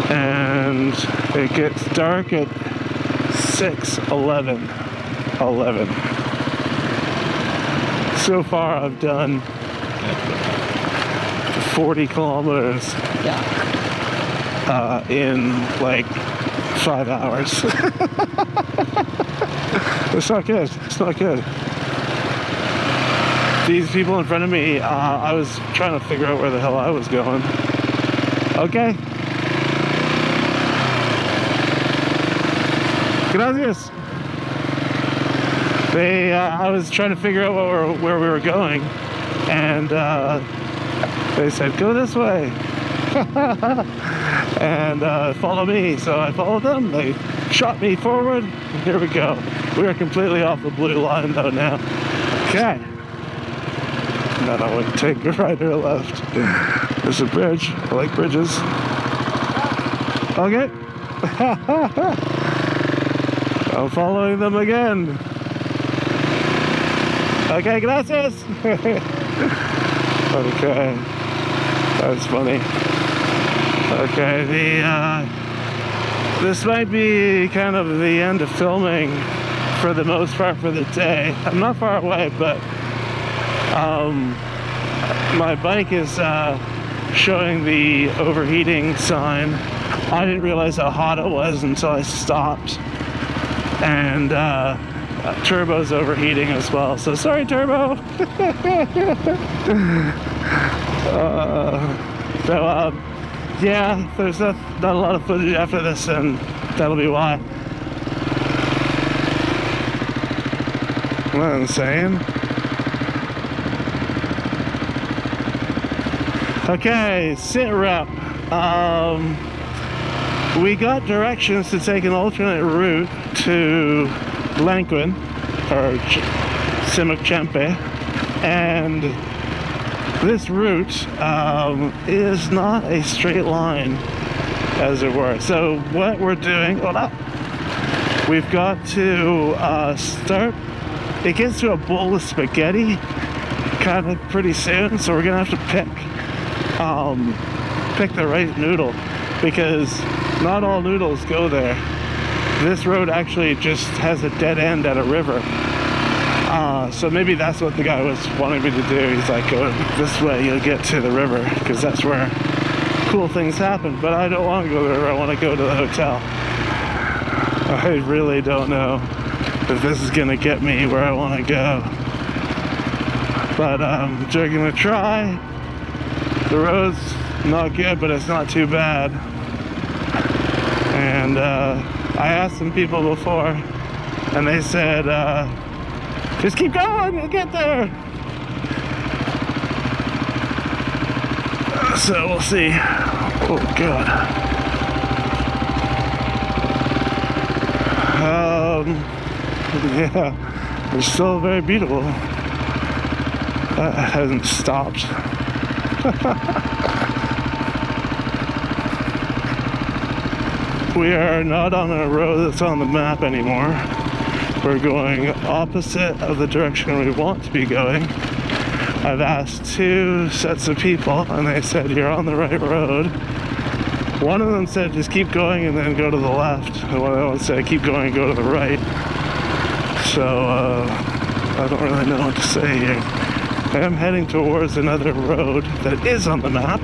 and it gets dark at 6:11. So far I've done 40 kilometers in like 5 hours. It's not good. It's not good. These people in front of me, I was trying to figure out where the hell I was going. Okay. Gracias. I was trying to figure out where we were going, and they said, go this way. And follow me. So I followed them. They shot me forward. Here we go. We are completely off the blue line though now. Okay. Now I would take a right or a left. There's a bridge. I like bridges. Okay. I'm following them again. Okay, gracias. Okay. That's funny. Okay, this might be kind of the end of filming for the most part for the day. I'm not far away, but my bike is showing the overheating sign. I didn't realize how hot it was until I stopped. And turbo's overheating as well. So sorry, turbo. Yeah, there's not a lot of footage after this, and that'll be why. Isn't that insane? Okay, sit rep. We got directions to take an alternate route to Lanquin, or Semuc Champey, and this route is not a straight line, as it were. So what we're doing, we've got to start. It gets to a bowl of spaghetti kind of pretty soon, so we're gonna have to pick pick the right noodle, because not all noodles go there. This road actually just has a dead end at a river. So maybe that's what the guy was wanting me to do. He's like, go this way, you'll get to the river, because that's where cool things happen. But I don't want to go to the river, I want to go to the hotel. I really don't know if this is going to get me where I want to go. But I'm just going to try. The road's not good, but it's not too bad. And I asked some people before, and they said, just keep going, you'll get there. So we'll see. Oh God. Yeah, it's still very beautiful. That hasn't stopped. We are not on a road that's on the map anymore. We're going opposite of the direction we want to be going. I've asked 2 sets of people, and they said you're on the right road. One of them said just keep going and then go to the left, and one of them said keep going and go to the right. So I don't really know what to say here. I am heading towards another road that is on the map,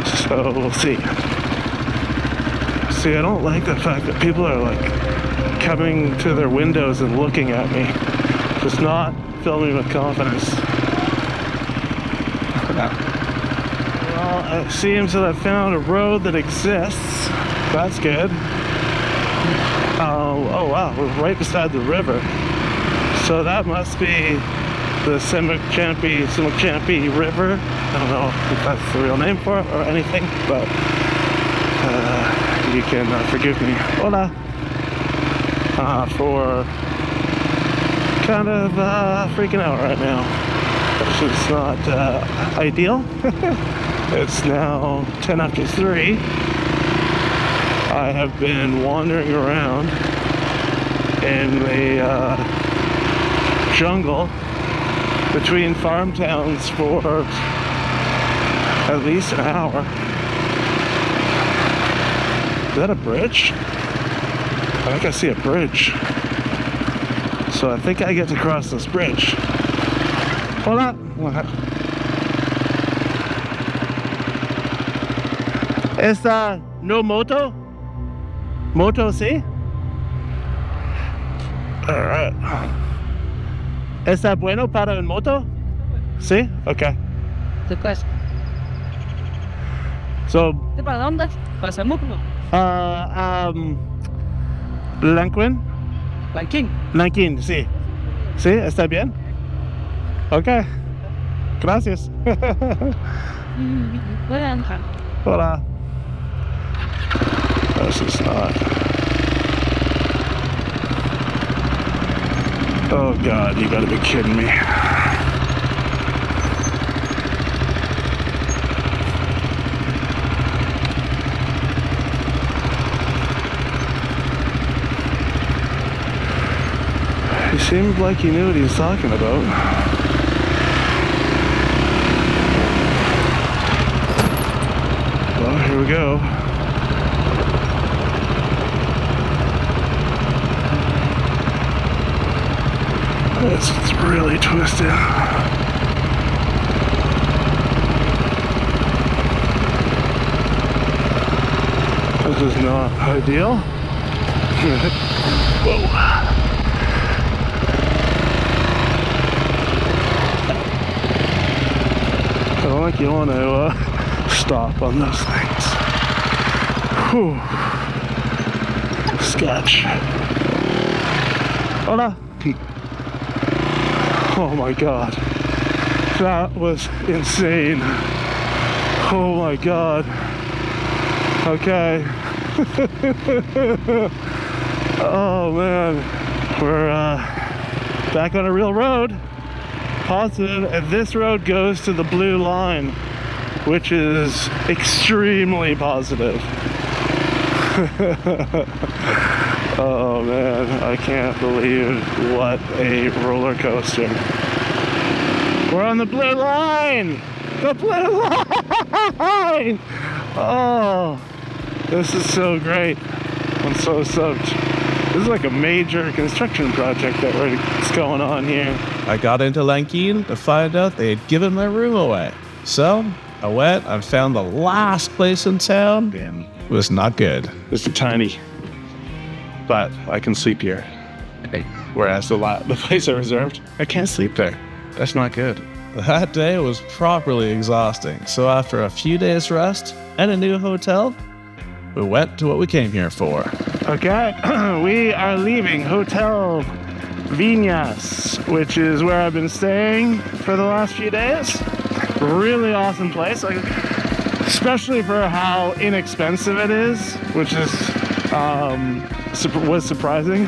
so we'll see. See, I don't like the fact that people are like coming to their windows and looking at me. Just not filming with confidence. Well, it seems that I found a road that exists. That's good. Oh wow, we're right beside the river. So that must be the Semuc Champey River. I don't know if that's the real name for it or anything, but you can forgive me. Hola. For kind of freaking out right now, which is not ideal. It's now 10 after 3. I have been wandering around in the jungle between farm towns for at least an hour. Is that a bridge? I think I see a bridge. So I think I get to cross this bridge. Hold on. Esta no moto? Moto, sí? Alright. ¿Está bueno para un moto? Sí? Okay. Después. So, ¿Para dónde? ¿Para Semuc, no? Lanquin? Lanquin. Lanquin, sí. ¿Sí? ¿Está bien? Okay. Gracias. Hola. This is not. Oh God, you gotta be kidding me. He seemed like he knew what he was talking about. Well, here we go. It's really twisted. This is not ideal. Whoa. I don't think you want to stop on those things. Whew. Sketch. Hola. Oh my God. That was insane. Oh my God. Okay. Oh man. We're back on a real road. Positive, and this road goes to the blue line, which is extremely positive. Oh man, I can't believe what a roller coaster. We're on the blue line! The blue line! Oh, this is so great. I'm so soaked. This is like a major construction project that's going on here. I got into Lanquin to find out they had given my room away. So I went and found the last place in town. Damn. It was not good. It's tiny, but I can sleep here. Whereas the place I reserved, I can't sleep there. That's not good. That day was properly exhausting. So after a few days rest and a new hotel, we went to what we came here for. Okay, we are leaving Hotel Vinas, which is where I've been staying for the last few days. Really awesome place, like, especially for how inexpensive it is, which is was surprising.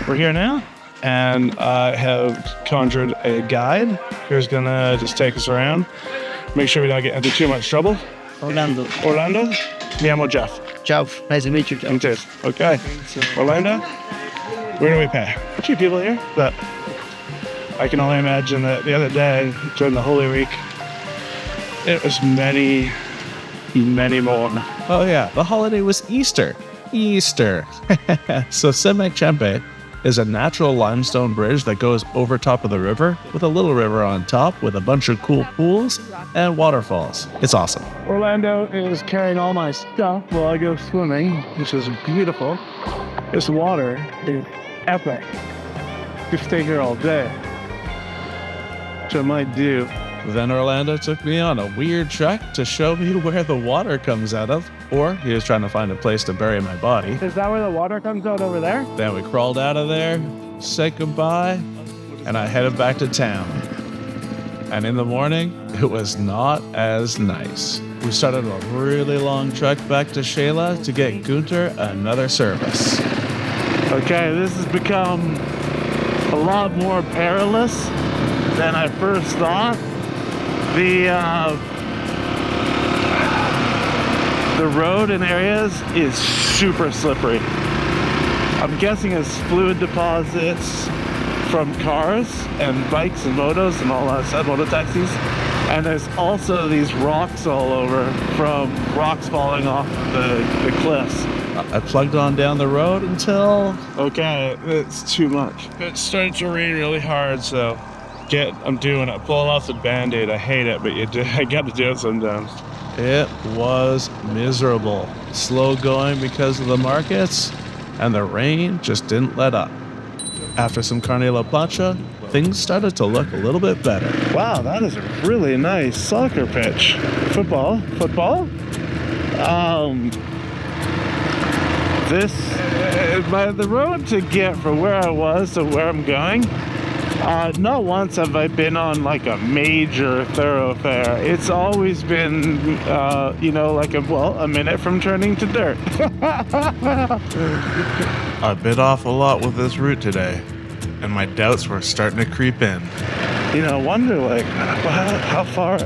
We're here now, and I have conjured a guide who's gonna just take us around, make sure we don't get into too much trouble. Orlando. Orlando, me llamo Jeff. Ciao. Nice to meet you, Jeff. Cheers. Okay. Orlando, where do we pay? A few people here, but I can only imagine that the other day during the Holy Week, it was many, many more. Oh yeah, the holiday was Easter. So Semuc Champey is a natural limestone bridge that goes over top of the river with a little river on top with a bunch of cool pools and waterfalls. It's awesome. Orlando is carrying all my stuff while I go swimming, which is beautiful. This water is epic. You stay here all day, which I might do. Then Orlando took me on a weird trek to show me where the water comes out of, or he was trying to find a place to bury my body. Is that where the water comes out over there? Then we crawled out of there, said goodbye, and I headed back to town. And in the morning, it was not as nice. We started a really long trek back to Xela to get Gunter another service. Okay, this has become a lot more perilous than I first thought. The road in areas is super slippery. I'm guessing it's fluid deposits from cars and bikes and motos and all that stuff, moto taxis. And there's also these rocks all over from rocks falling off the cliffs. I plugged on down the road until... Okay, it's too much. It started to rain really hard, so I'm doing it. Pulling off the Band-Aid. I hate it, but I got to do it sometimes. It was miserable. Slow going because of the markets, and the rain just didn't let up. After some carne la plancha, things started to look a little bit better. Wow, that is a really nice soccer pitch. Football. The road to get from where I was to where I'm going, not once have I been on like a major thoroughfare. It's always been, like a minute from turning to dirt. I bit off a lot with this route today, and my doubts were starting to creep in. I wonder like how far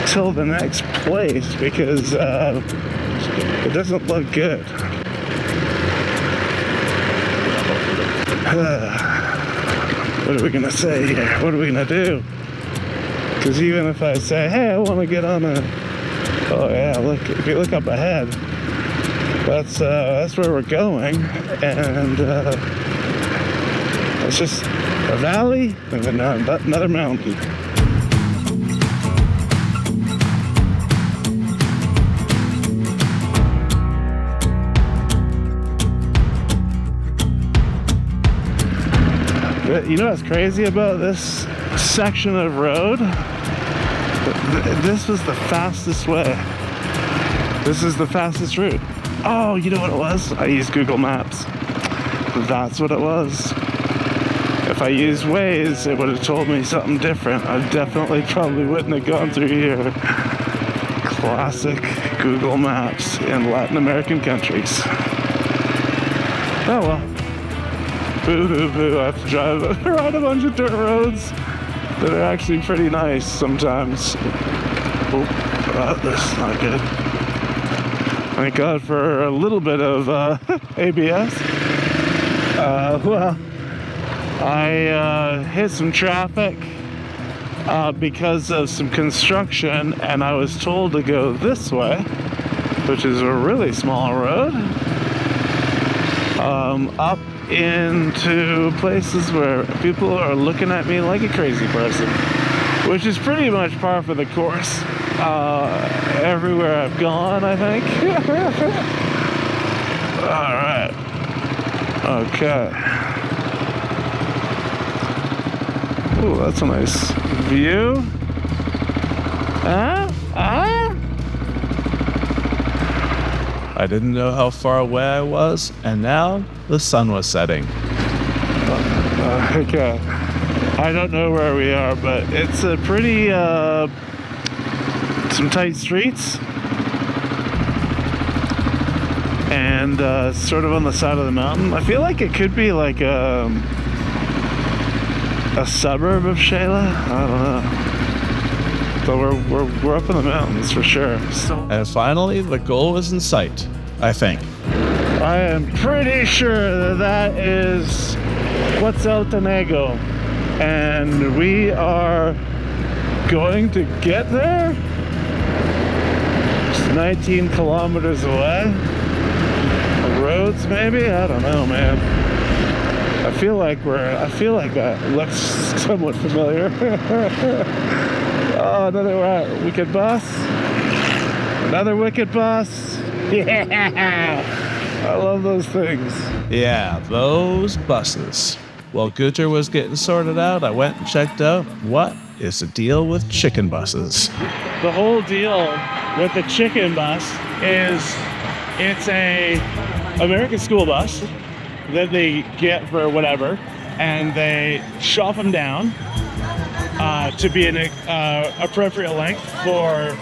till the next place, because it doesn't look good. What are we gonna say here? What are we gonna do? Because even if I say, hey, I want to get on oh yeah, look, if you look up ahead, that's where we're going, and it's just a valley and then another mountain. You know what's crazy about this section of road? This was the fastest way. This is the fastest route. Oh, you know what it was? I used Google Maps. That's what it was. If I used Waze, it would have told me something different. I definitely probably wouldn't have gone through here. Classic Google Maps in Latin American countries. Oh well. Boo hoo boo, I have to drive around a bunch of dirt roads that are actually pretty nice sometimes. Oh, this is not good. Thank God for a little bit of ABS. I hit some traffic because of some construction, and I was told to go this way, which is a really small road, up into places where people are looking at me like a crazy person, which is pretty much par for the course everywhere I've gone, I think. All right. Okay. Ooh, that's a nice view. I didn't know how far away I was, and now the sun was setting. Okay. I don't know where we are, but it's a pretty, some tight streets. And sort of on the side of the mountain. I feel like it could be like a suburb of Xela. I don't know. But we're up in the mountains for sure. So And finally, the goal was in sight, I think. I am pretty sure that is Quatzeltanango, and we are going to get there. It's 19 kilometers away. Roads, maybe? I don't know, man. I feel like that looks somewhat familiar. Oh, another wicked bus. Another wicked bus. Yeah! I love those things. Yeah, those buses. While Guter was getting sorted out, I went and checked out what is the deal with chicken buses. The whole deal with the chicken bus is it's a American school bus that they get for whatever, and they chop them down to be an appropriate length for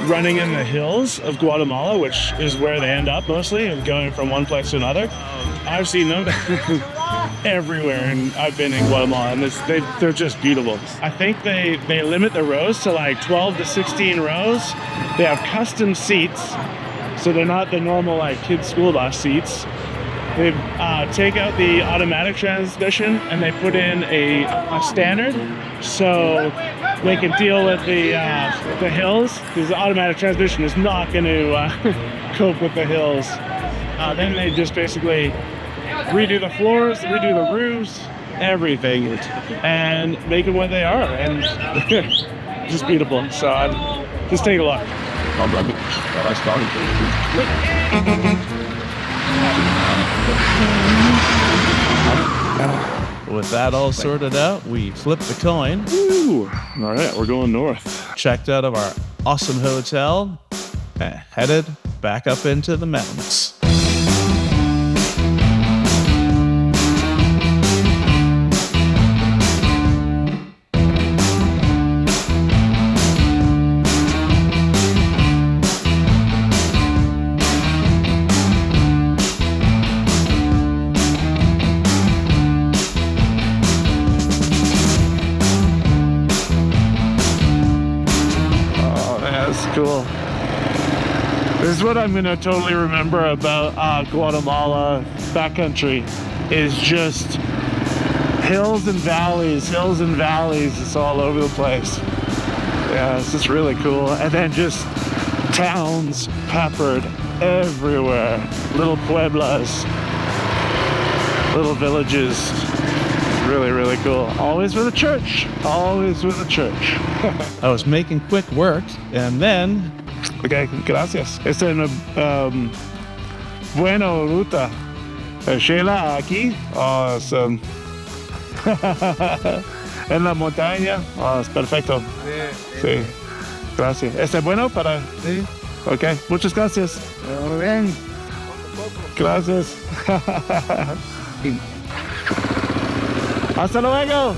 running in the hills of Guatemala, which is where they end up mostly, and going from one place to another. I've seen them everywhere, and I've been in Guatemala, and they're just beautiful. I think they limit the rows to like 12 to 16 rows. They have custom seats, so they're not the normal like kids school bus seats. They take out the automatic transmission and they put in a standard, so they can deal with the hills, because the automatic transmission is not going to cope with the hills. Then they just basically redo the floors, redo the roofs, everything, and make them what they are, and just beautiful. So just take a look. With that all sorted out, we flipped the coin. Ooh. All right, we're going north. Checked out of our awesome hotel, and headed back up into the mountains. Cool. This is what I'm gonna totally remember about Guatemala backcountry, is just hills and valleys, It's all over the place. Yeah, it's just really cool. And then just towns peppered everywhere. Little pueblas, little villages. Really, really cool. Always with a church. Always with a church. I was making quick work, and then... Okay, gracias. Es en bueno ruta. Xela aquí. En la montaña. Es perfecto. Sí. Gracias. ¿Es bueno para...? Sí. Ok, muchas gracias. Muy bien. Gracias. Hasta luego.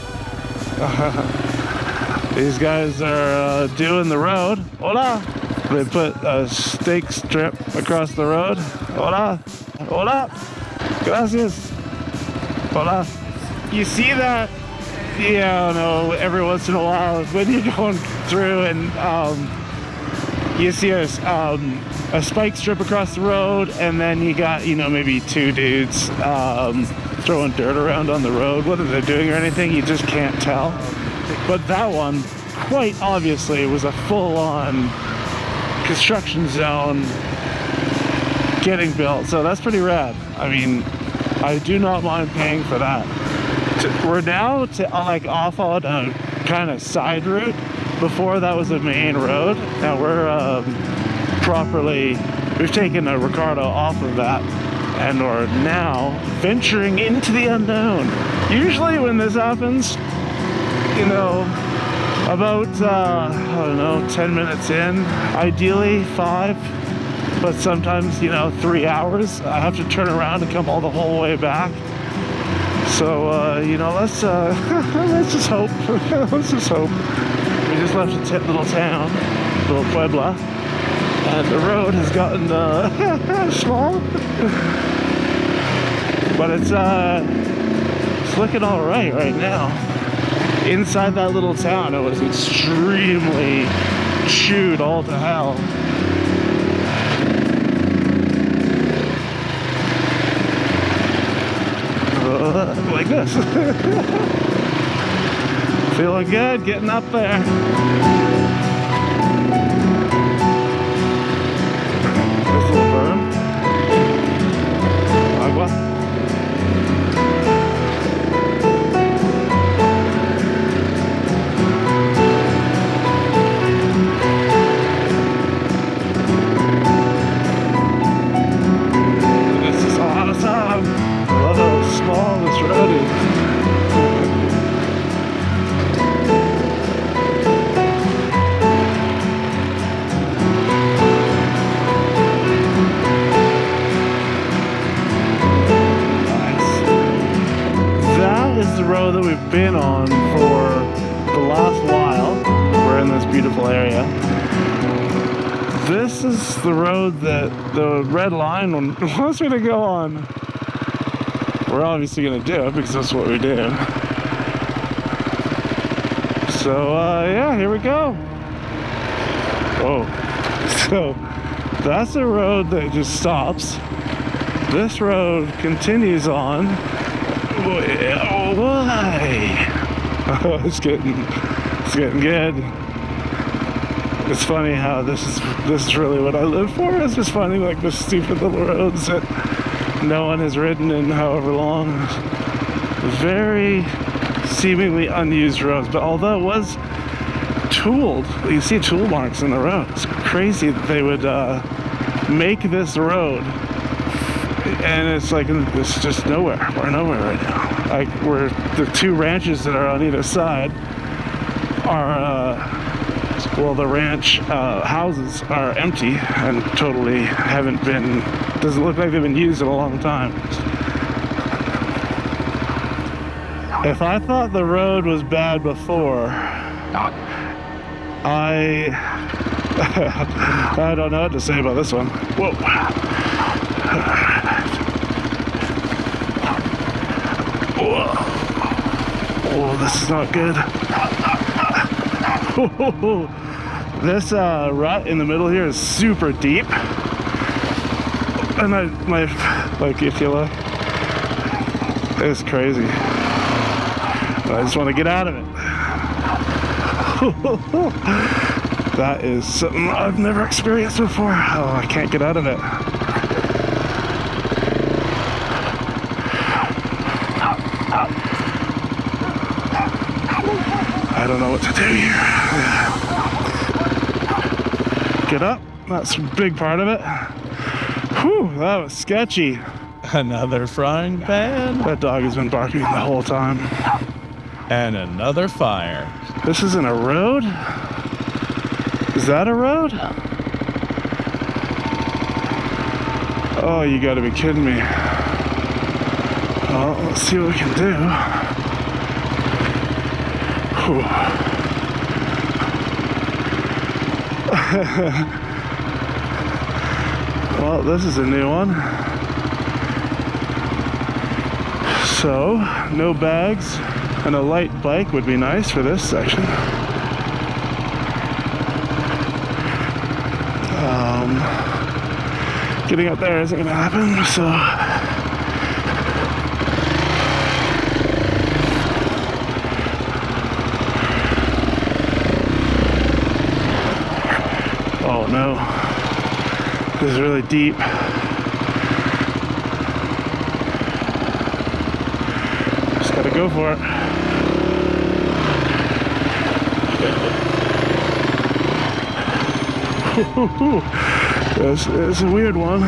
These guys are doing the road. Hola. They put a stake strip across the road. Hola. Hola. Gracias. Hola. You see that? Yeah, I don't know, every once in a while when you're going through and you see a spike strip across the road, and then you got, maybe two dudes throwing dirt around on the road. Whether they're doing or anything, you just can't tell. But that one quite obviously was a full-on construction zone getting built. So that's pretty rad. I mean, I do not mind paying for that. We're now like off on a kind of side route. Before that was a main road. Now we're we've taken a Ricardo off of that and are now venturing into the unknown. Usually when this happens, you know, about, I don't know, 10 minutes in, ideally 5, but sometimes, you know, 3 hours. I have to turn around and come all the whole way back. So, you know, let's just hope. Let's just hope. We just left a little town, little Puebla, and the road has gotten small, but it's looking all right now. Inside that little town, it was extremely chewed all to hell. Like this. Feeling good, getting up there. This little berm. Agua. This is awesome. Love how small this road is. The road that we've been on for the last while. We're in this beautiful area. This is the road that the red line wants me to go on. We're obviously going to do it because that's what we do. So yeah, here we go. Whoa. So that's a road that just stops. This road continues on. Oh, why? Oh, it's getting good. It's funny how this is really what I live for. It's just funny, like the stupid little roads that no one has ridden in however long. Very seemingly unused roads, but although it was tooled, you see tool marks in the road. It's crazy that they would make this road. And it's like, it's just nowhere. We're nowhere right now. Like, we're the two ranches that are on either side are, well, the ranch houses are empty and totally haven't been, doesn't look like they've been used in a long time. If I thought the road was bad before, I don't know what to say about this one. Whoa. Oh, this is not good. This rut in the middle here is super deep. And like, if you look, it's crazy. I just want to get out of it. That is something I've never experienced before. Oh, I can't get out of it. I don't know what to do here. Get up. That's a big part of it. Whew, that was sketchy. Another frying pan. That dog has been barking the whole time. And another fire. This isn't a road? Is that a road? Oh, you gotta be kidding me. Well, let's see what we can do. Well, this is a new one. So, no bags and a light bike would be nice for this section. Getting up there isn't gonna happen, so don't know. This is really deep. Just gotta go for it. It's a weird one.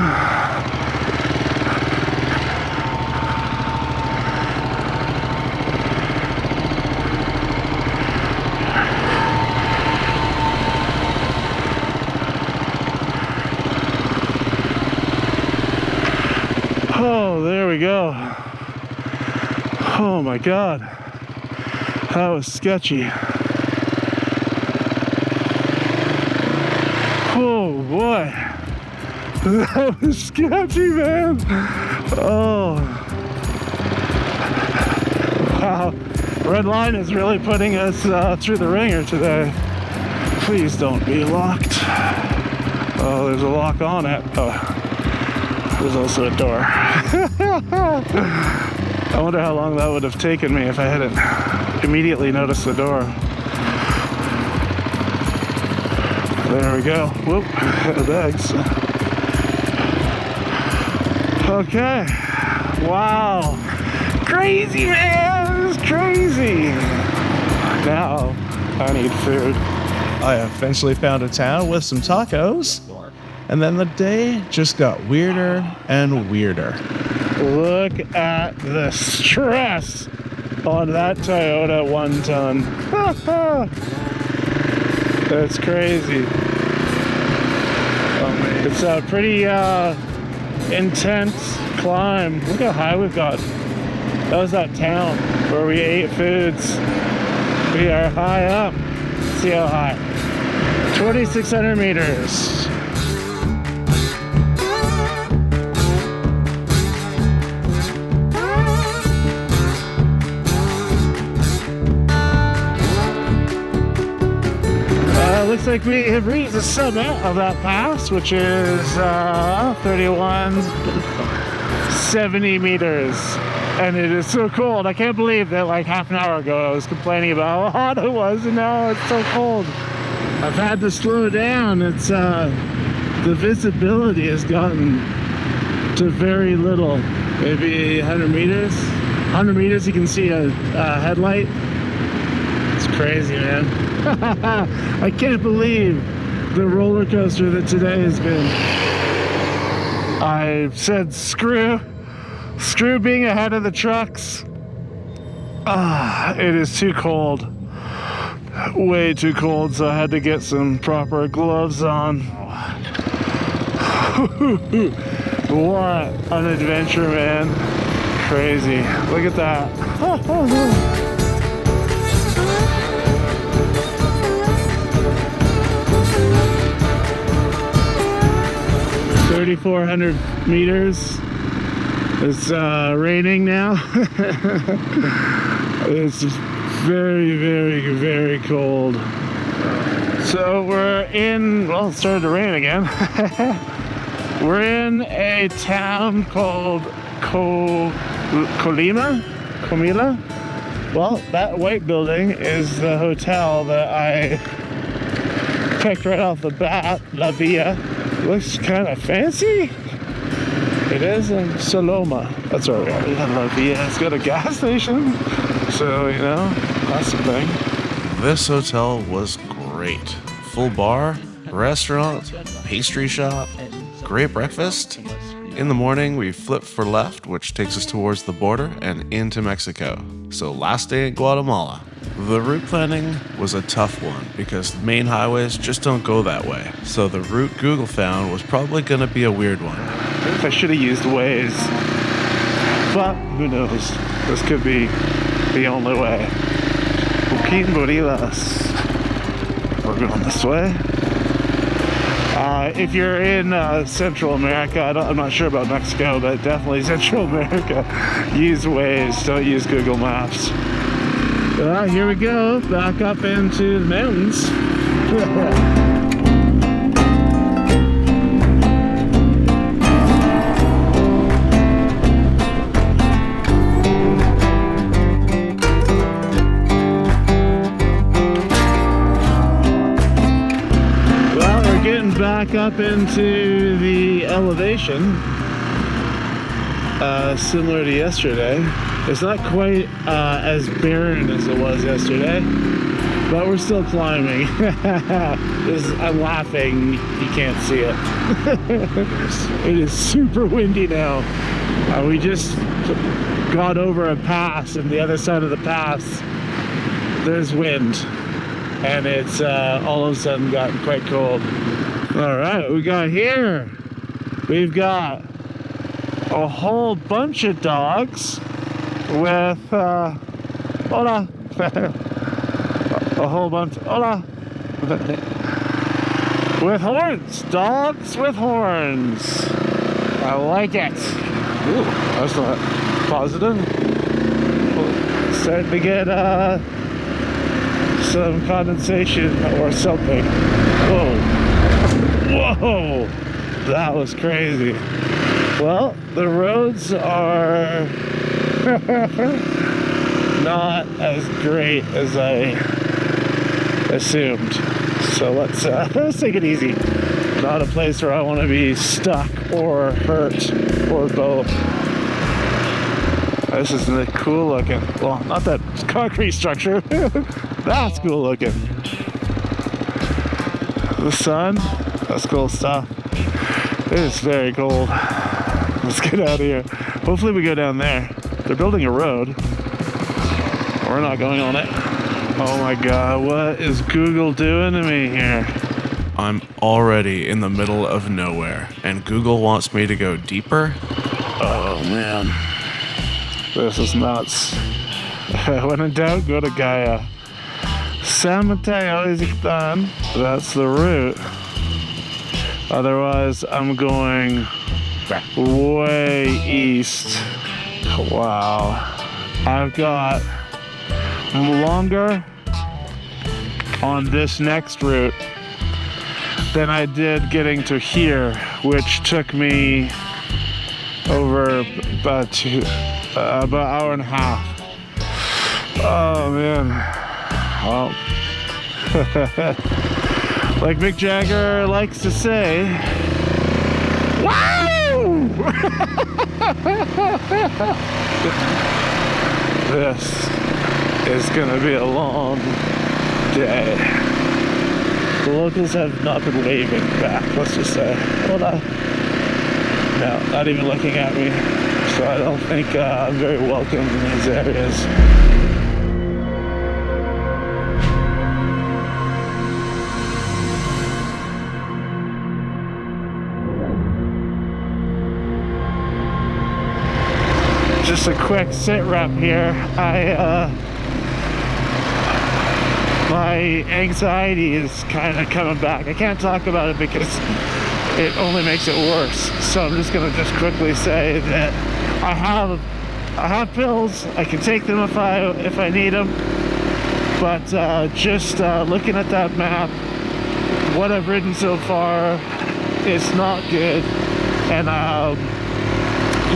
Oh, there we go. Oh my God. That was sketchy. Oh boy. That was sketchy, man. Oh. Wow. Red line is really putting us through the ringer today. Please don't be locked. Oh, there's a lock on it. Oh. There's also a door. I wonder how long that would have taken me if I hadn't immediately noticed the door. There we go. Whoop, bags. Okay. Wow. Crazy, man. It's crazy. Now I need food. I eventually found a town with some tacos, and then the day just got weirder and weirder. Look at the stress on that Toyota 1-ton. That's crazy. It's a pretty intense climb. Look how high we've got. That was that town where we ate foods. We are high up. Let's see how high. 2,600 meters. Looks like we have reached the summit of that pass, which is 3,170 meters. And it is so cold. I can't believe that like half an hour ago I was complaining about how hot it was, and now it's so cold. I've had to slow down. It's the visibility has gotten to very little. Maybe 100 meters. 100 meters you can see a headlight. It's crazy, man. I can't believe the roller coaster that today has been. I said screw being ahead of the trucks. It is too cold. Way too cold, so I had to get some proper gloves on. What an adventure, man. Crazy. Look at that. 3,400 meters. It's raining now. It's very, very, very cold. So we're in, well, it started to rain again. We're in a town called Comila. Well, that white building is the hotel that I picked right off the bat, La Villa. Looks kind of fancy. It is in Soloma. That's where we are. La Villa. It's got a gas station. So, you know, that's the thing. This hotel was great. Full bar, restaurant, pastry shop, great breakfast. In the morning, we flipped for left, which takes us towards the border and into Mexico. So last day in Guatemala. The route planning was a tough one because the main highways just don't go that way. So the route Google found was probably going to be a weird one. If I should have used Waze, but who knows? This could be the only way. We're going this way. If you're in Central America, I'm not sure about Mexico, but definitely Central America, use Waze, don't use Google Maps. Here we go, back up into the mountains. getting back up into the elevation, similar to yesterday. It's not quite as barren as it was yesterday, but we're still climbing. I'm laughing, you can't see it. It is super windy now. We just got over a pass, and the other side of the pass there's wind, and it's all of a sudden gotten quite cold. All right, we've got a whole bunch of dogs with hola. A whole bunch, hola, with horns, dogs with horns. I like it. Ooh, that's not positive. Starting to get some condensation or something. Whoa, that was crazy. Well, the roads are not as great as I assumed. So let's take it easy. Not a place where I want to be stuck or hurt or both. This is cool looking. Well, not that concrete structure. That's cool looking. The sun, that's cool stuff. It is very cold. Let's get out of here. Hopefully we go down there. They're building a road. We're not going on it. Oh my God, what is Google doing to me here? I'm already in the middle of nowhere, and Google wants me to go deeper. Oh man, this is nuts. When in doubt, go to Gaia. San Pedro La Laguna, that's the route. Otherwise, I'm going way east. Wow. I've got longer on this next route than I did getting to here, which took me over about hour and a half. Oh man. Well, like Mick Jagger likes to say, wow! This is gonna be a long day. The locals have not been waving back, let's just say. Hold on. No, not even looking at me. So I don't think I'm very welcome in these areas. Just a quick sit rep here. My anxiety is kind of coming back. I can't talk about it because it only makes it worse. So I'm just gonna quickly say that I have pills. I can take them if I need them. But just looking at that map, what I've ridden so far, it's not good. And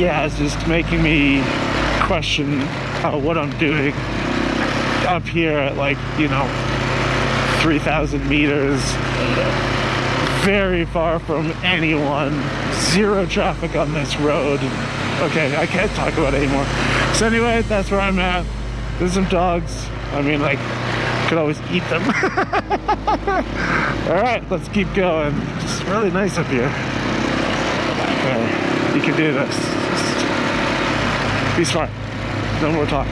yeah, it's just making me question what I'm doing up here at 3,000 meters, very far from anyone, zero traffic on this road. Okay, I can't talk about it anymore. So anyway, that's where I'm at. There's some dogs. I mean, could always eat them. All right, let's keep going. It's really nice up here. Okay, you can do this. Be smart. No more talk.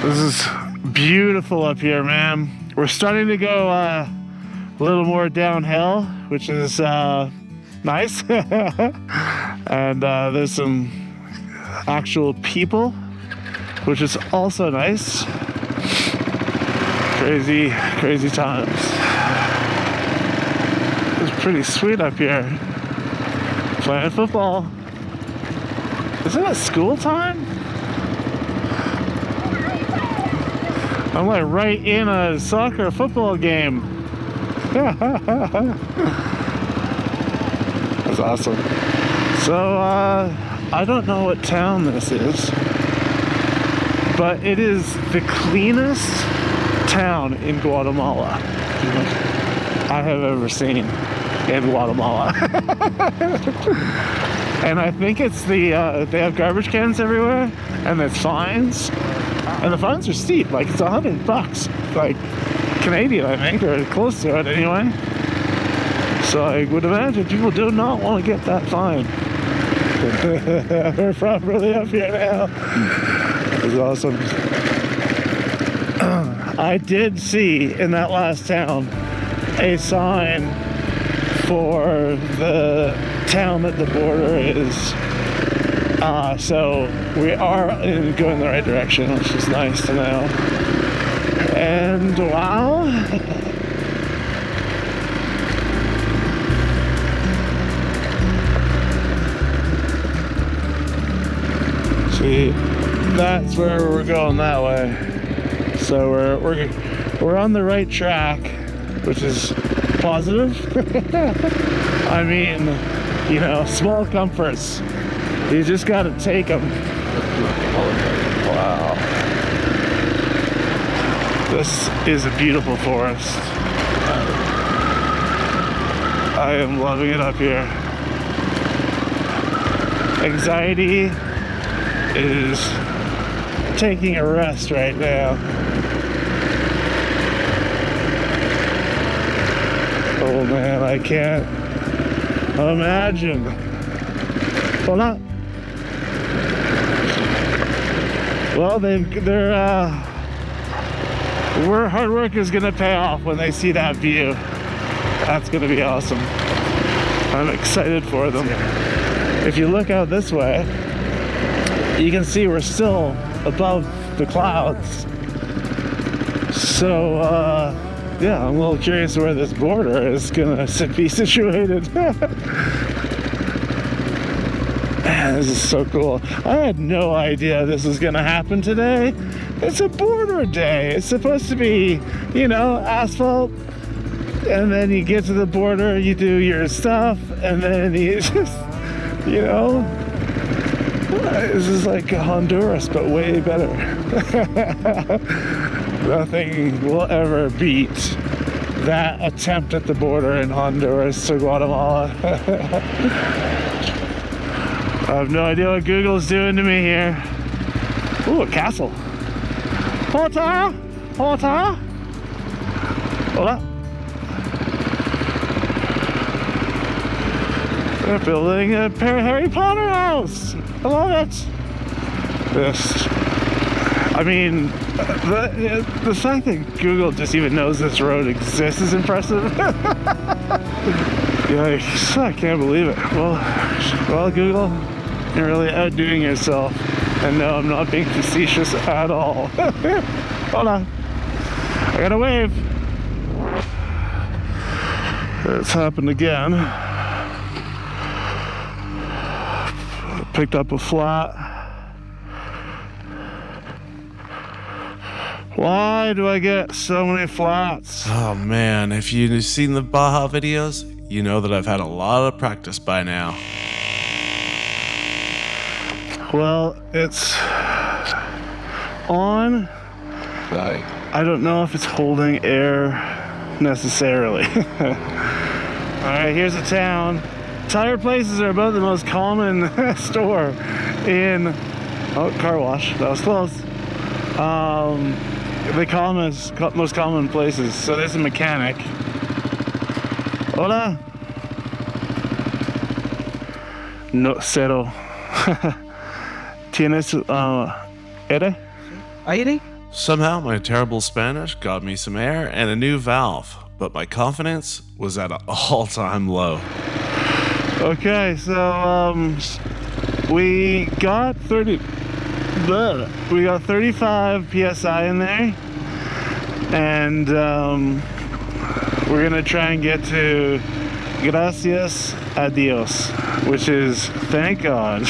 This is beautiful up here, man. We're starting to go a little more downhill, which is nice. And there's some actual people, which is also nice. Crazy times. It's pretty sweet up here. Playing football. Isn't it school time? I'm right in a soccer football game. That's awesome. So I don't know what town this is, but it is the cleanest town in Guatemala. I have ever seen in Guatemala. And I think it's they have garbage cans everywhere, and there's fines, and the fines are steep. Like it's $100, like Canadian, I think, or close to it anyway. So I would imagine people do not want to get that fine. We're properly up here now. It's awesome. I did see in that last town a sign for the town that the border is. So we are going the right direction, which is nice to know. And wow. See, that's where we're going that way. So we're on the right track, which is positive. I mean, you know, small comforts. You just gotta take them. Wow. This is a beautiful forest. I am loving it up here. Anxiety is taking a rest right now. Oh man, I can't imagine. Hola. Well, where hard work is gonna pay off when they see that view. That's gonna be awesome. I'm excited for them. If you look out this way, you can see we're still above the clouds. So, yeah, I'm a little curious where this border is gonna be situated. Man, this is so cool. I had no idea this was gonna happen today. It's a border day. It's supposed to be, you know, asphalt, and then you get to the border, you do your stuff, and then you just, you know, this is like Honduras, but way better. Nothing will ever beat that attempt at the border in Honduras to Guatemala. I have no idea what Google's doing to me here. Ooh, a castle. Hola! Hola! Hola! They're building a Harry Potter house! I love it! This. I mean, the fact that Google just even knows this road exists is impressive. Yikes, I can't believe it. Well, Google, you're really outdoing yourself. And no, I'm not being facetious at all. Hold on. I gotta wave. It's happened again. Picked up a flat. Why do I get so many flats? Oh man, if you've seen the Baja videos, you know that I've had a lot of practice by now. Well, it's on. I don't know if it's holding air necessarily. Alright, here's a town. Tire places are about the most common store in... Oh, car wash. That was close. The most common places. So there's a mechanic. Hola. No, cero. ¿Tienes aire? Aire? Somehow my terrible Spanish got me some air and a new valve, but my confidence was at an all-time low. Okay, so we got 35 psi in there, and we're gonna try and get to gracias a Dios, which is thank God.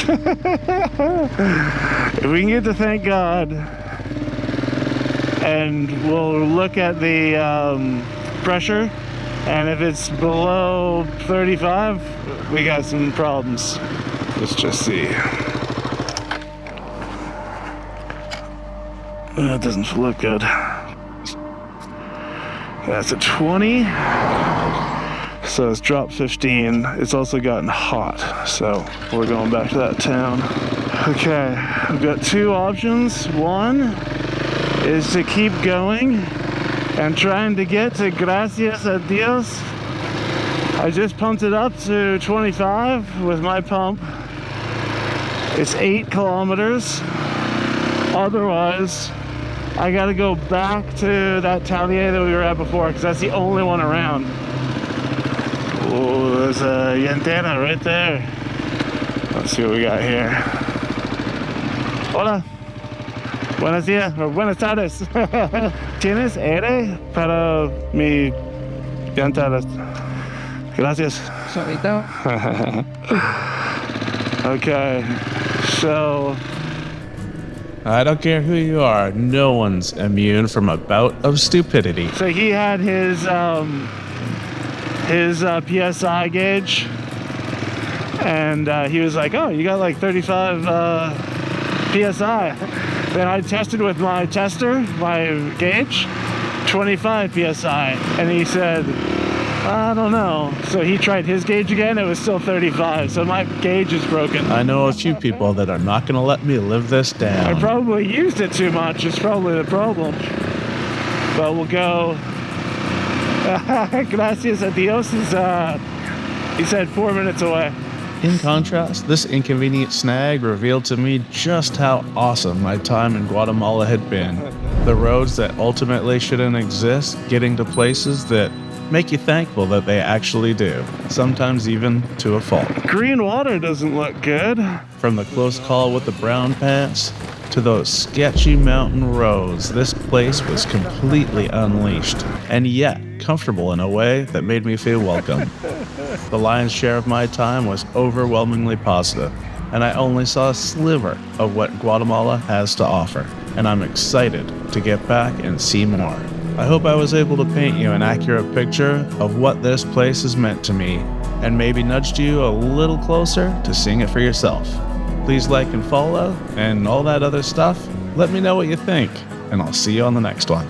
If we can get to thank God, and we'll look at the pressure, and if it's below 35, we got some problems. Let's just see. That doesn't look good. That's a 20. So it's dropped 15. It's also gotten hot. So we're going back to that town. Okay, I've got two options. One is to keep going and trying to get to Gracias a Dios. I just pumped it up to 25 with my pump. It's 8 kilometers. Otherwise, I gotta go back to that Talier that we were at before, because that's the only one around. Oh, there's a llantera right there. Let's see what we got here. Hola. Buenos días, or buenas tardes. ¿Tienes aire para mi llantera? Gracias. Solito. Okay, so I don't care who you are, no one's immune from a bout of stupidity. So he had his PSI gauge, and he was like, "Oh, you got like 35 PSI." Then I tested with my tester, my gauge, 25 PSI, and he said, "I don't know." So he tried his gauge again, it was still 35, so my gauge is broken. I know a few people that are not gonna let me live this down. I probably used it too much, it's probably the problem. But we'll go. Gracias a Dios is, he said 4 minutes away. In contrast, this inconvenient snag revealed to me just how awesome my time in Guatemala had been. The roads that ultimately shouldn't exist, getting to places that make you thankful that they actually do, sometimes even to a fault. Green water doesn't look good. From the close call with the brown pants to those sketchy mountain roads, this place was completely unleashed, and yet comfortable in a way that made me feel welcome. The lion's share of my time was overwhelmingly positive, and I only saw a sliver of what Guatemala has to offer, and I'm excited to get back and see more. I hope I was able to paint you an accurate picture of what this place has meant to me, and maybe nudged you a little closer to seeing it for yourself. Please like and follow, and all that other stuff. Let me know what you think, and I'll see you on the next one.